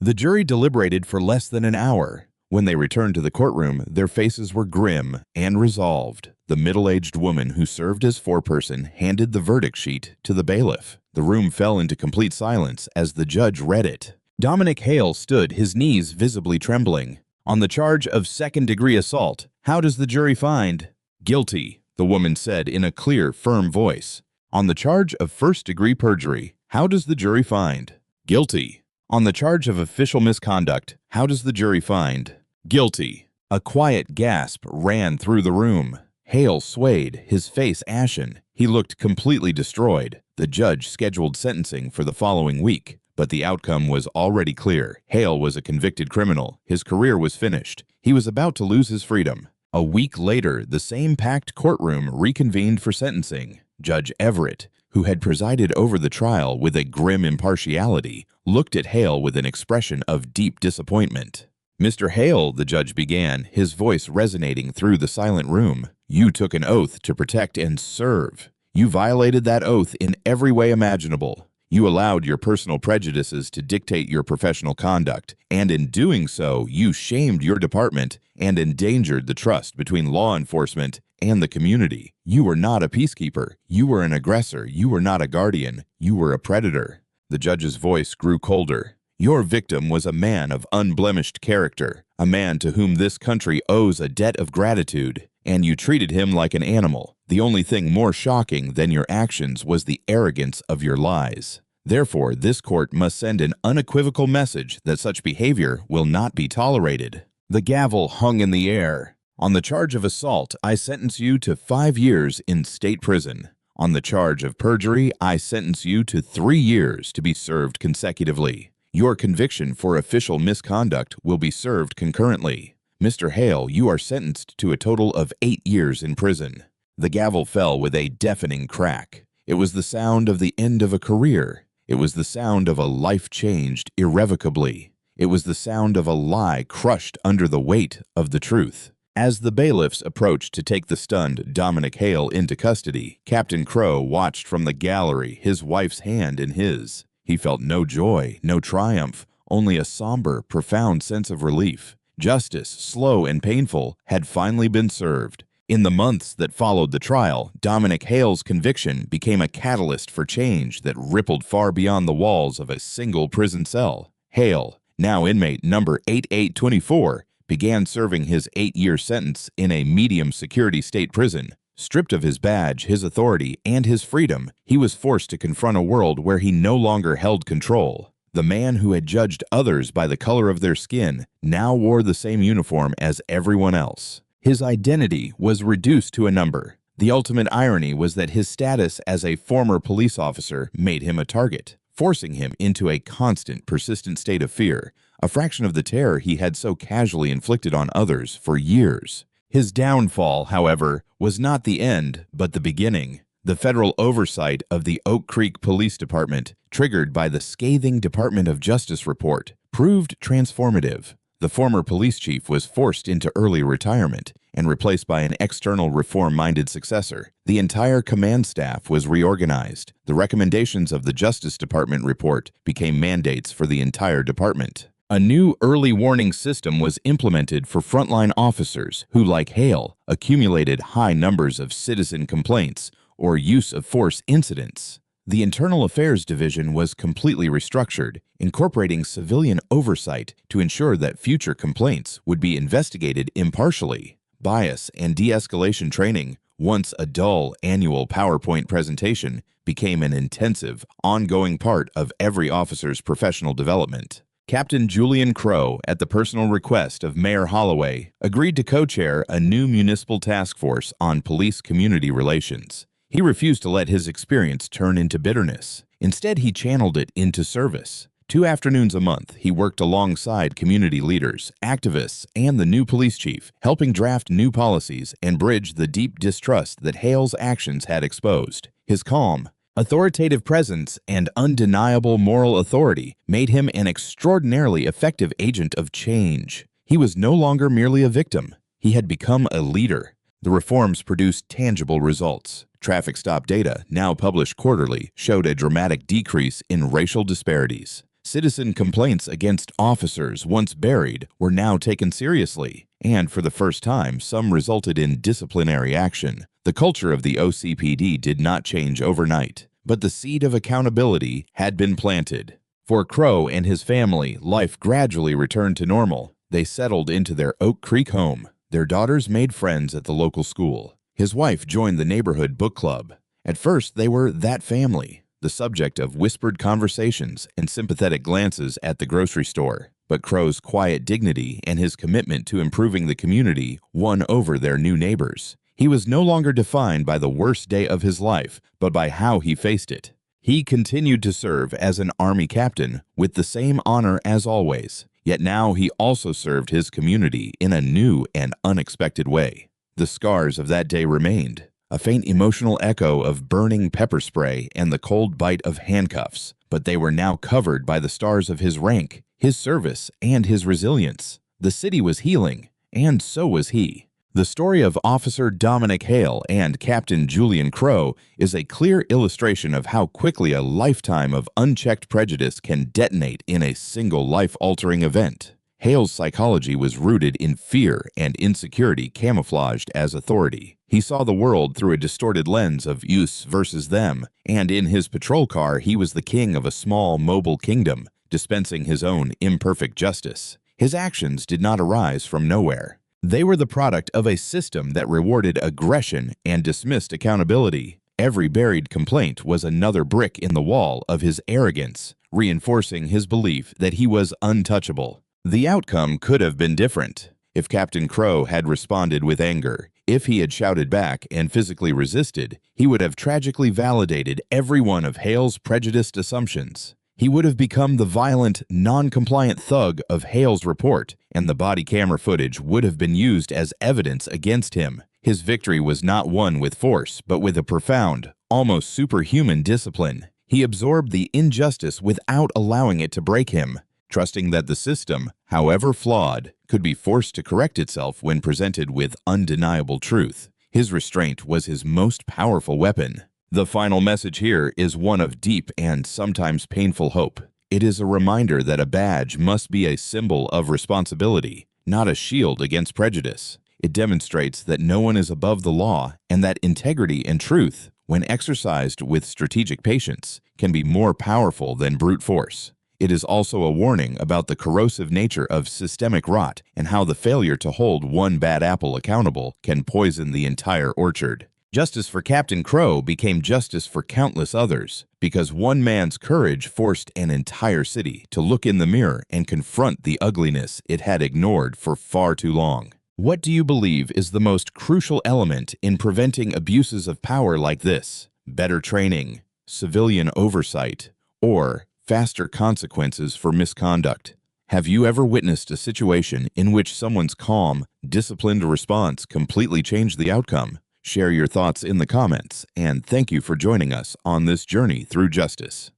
The jury deliberated for less than an hour. When they returned to the courtroom, their faces were grim and resolved. The middle-aged woman who served as foreperson handed the verdict sheet to the bailiff. The room fell into complete silence as the judge read it. Dominic Hale stood, his knees visibly trembling. On the charge of second-degree assault, how does the jury find? Guilty, the woman said in a clear, firm voice. On the charge of first-degree perjury, how does the jury find? Guilty. On the charge of official misconduct, how does the jury find? Guilty. A quiet gasp ran through the room. Hale swayed, his face ashen. He looked completely destroyed. The judge scheduled sentencing for the following week, but the outcome was already clear. Hale was a convicted criminal. His career was finished. He was about to lose his freedom. A week later, the same packed courtroom reconvened for sentencing. Judge Everett, who had presided over the trial with a grim impartiality, looked at Hale with an expression of deep disappointment. Mr. Hale, the judge began, his voice resonating through the silent room. You took an oath to protect and serve. You violated that oath in every way imaginable. You allowed your personal prejudices to dictate your professional conduct, and in doing so, you shamed your department and endangered the trust between law enforcement and the community. You were not a peacekeeper. You were an aggressor. You were not a guardian. You were a predator. The judge's voice grew colder. Your victim was a man of unblemished character, a man to whom this country owes a debt of gratitude, and you treated him like an animal. The only thing more shocking than your actions was the arrogance of your lies. Therefore, this court must send an unequivocal message that such behavior will not be tolerated. The gavel hung in the air. On the charge of assault, I sentence you to 5 years in state prison. On the charge of perjury, I sentence you to 3 years to be served consecutively. Your conviction for official misconduct will be served concurrently. Mr. Hale, you are sentenced to a total of 8 years in prison. The gavel fell with a deafening crack. It was the sound of the end of a career. It was the sound of a life changed irrevocably. It was the sound of a lie crushed under the weight of the truth. As the bailiffs approached to take the stunned Dominic Hale into custody, Captain Crow watched from the gallery, his wife's hand in his. He felt no joy, no triumph, only a somber, profound sense of relief. Justice, slow and painful, had finally been served. In the months that followed the trial, Dominic Hale's conviction became a catalyst for change that rippled far beyond the walls of a single prison cell. Hale, now inmate number 8824, began serving his 8-year sentence in a medium-security state prison. Stripped of his badge, his authority, and his freedom, he was forced to confront a world where he no longer held control. The man who had judged others by the color of their skin now wore the same uniform as everyone else. His identity was reduced to a number. The ultimate irony was that his status as a former police officer made him a target, forcing him into a constant, persistent state of fear, a fraction of the terror he had so casually inflicted on others for years. His downfall, however, was not the end, but the beginning. The federal oversight of the Oak Creek Police Department, triggered by the scathing Department of Justice report, proved transformative. The former police chief was forced into early retirement and replaced by an external reform-minded successor. The entire command staff was reorganized. The recommendations of the Justice Department report became mandates for the entire department. A new early warning system was implemented for frontline officers who, like Hale, accumulated high numbers of citizen complaints or use of force incidents. The Internal Affairs Division was completely restructured, incorporating civilian oversight to ensure that future complaints would be investigated impartially. Bias and de-escalation training, once a dull annual PowerPoint presentation, became an intensive, ongoing part of every officer's professional development. Captain Julian Crow, at the personal request of Mayor Holloway, agreed to co-chair a new municipal task force on police community relations. He refused to let his experience turn into bitterness. Instead, he channeled it into service. 2 afternoons a month, he worked alongside community leaders, activists, and the new police chief, helping draft new policies and bridge the deep distrust that Hale's actions had exposed. His calm, authoritative presence and undeniable moral authority made him an extraordinarily effective agent of change. He was no longer merely a victim. He had become a leader. The reforms produced tangible results. Traffic stop data, now published quarterly, showed a dramatic decrease in racial disparities. Citizen complaints against officers once buried were now taken seriously, and for the first time, some resulted in disciplinary action. The culture of the OCPD did not change overnight, but the seed of accountability had been planted. For Crow and his family, life gradually returned to normal. They settled into their Oak Creek home. Their daughters made friends at the local school. His wife joined the neighborhood book club. At first, they were that family, the subject of whispered conversations and sympathetic glances at the grocery store. But Crow's quiet dignity and his commitment to improving the community won over their new neighbors. He was no longer defined by the worst day of his life, but by how he faced it. He continued to serve as an Army captain with the same honor as always, yet now he also served his community in a new and unexpected way. The scars of that day remained, a faint emotional echo of burning pepper spray and the cold bite of handcuffs, but they were now covered by the stars of his rank, his service, and his resilience. The city was healing, and so was he. The story of Officer Dominic Hale and Captain Julian Crow is a clear illustration of how quickly a lifetime of unchecked prejudice can detonate in a single life-altering event. Hale's psychology was rooted in fear and insecurity camouflaged as authority. He saw the world through a distorted lens of us versus them, and in his patrol car he was the king of a small, mobile kingdom, dispensing his own imperfect justice. His actions did not arise from nowhere. They were the product of a system that rewarded aggression and dismissed accountability. Every buried complaint was another brick in the wall of his arrogance, reinforcing his belief that he was untouchable. The outcome could have been different. If Captain Crow had responded with anger, if he had shouted back and physically resisted, he would have tragically validated every one of Hale's prejudiced assumptions. He would have become the violent, non-compliant thug of Hale's report, and the body camera footage would have been used as evidence against him. His victory was not won with force, but with a profound, almost superhuman discipline. He absorbed the injustice without allowing it to break him, trusting that the system, however flawed, could be forced to correct itself when presented with undeniable truth. His restraint was his most powerful weapon. The final message here is one of deep and sometimes painful hope. It is a reminder that a badge must be a symbol of responsibility, not a shield against prejudice. It demonstrates that no one is above the law and that integrity and truth, when exercised with strategic patience, can be more powerful than brute force. It is also a warning about the corrosive nature of systemic rot and how the failure to hold one bad apple accountable can poison the entire orchard. Justice for Captain Crow became justice for countless others, because one man's courage forced an entire city to look in the mirror and confront the ugliness it had ignored for far too long. What do you believe is the most crucial element in preventing abuses of power like this? Better training, civilian oversight, or faster consequences for misconduct? Have you ever witnessed a situation in which someone's calm, disciplined response completely changed the outcome? Share your thoughts in the comments, and thank you for joining us on this journey through justice.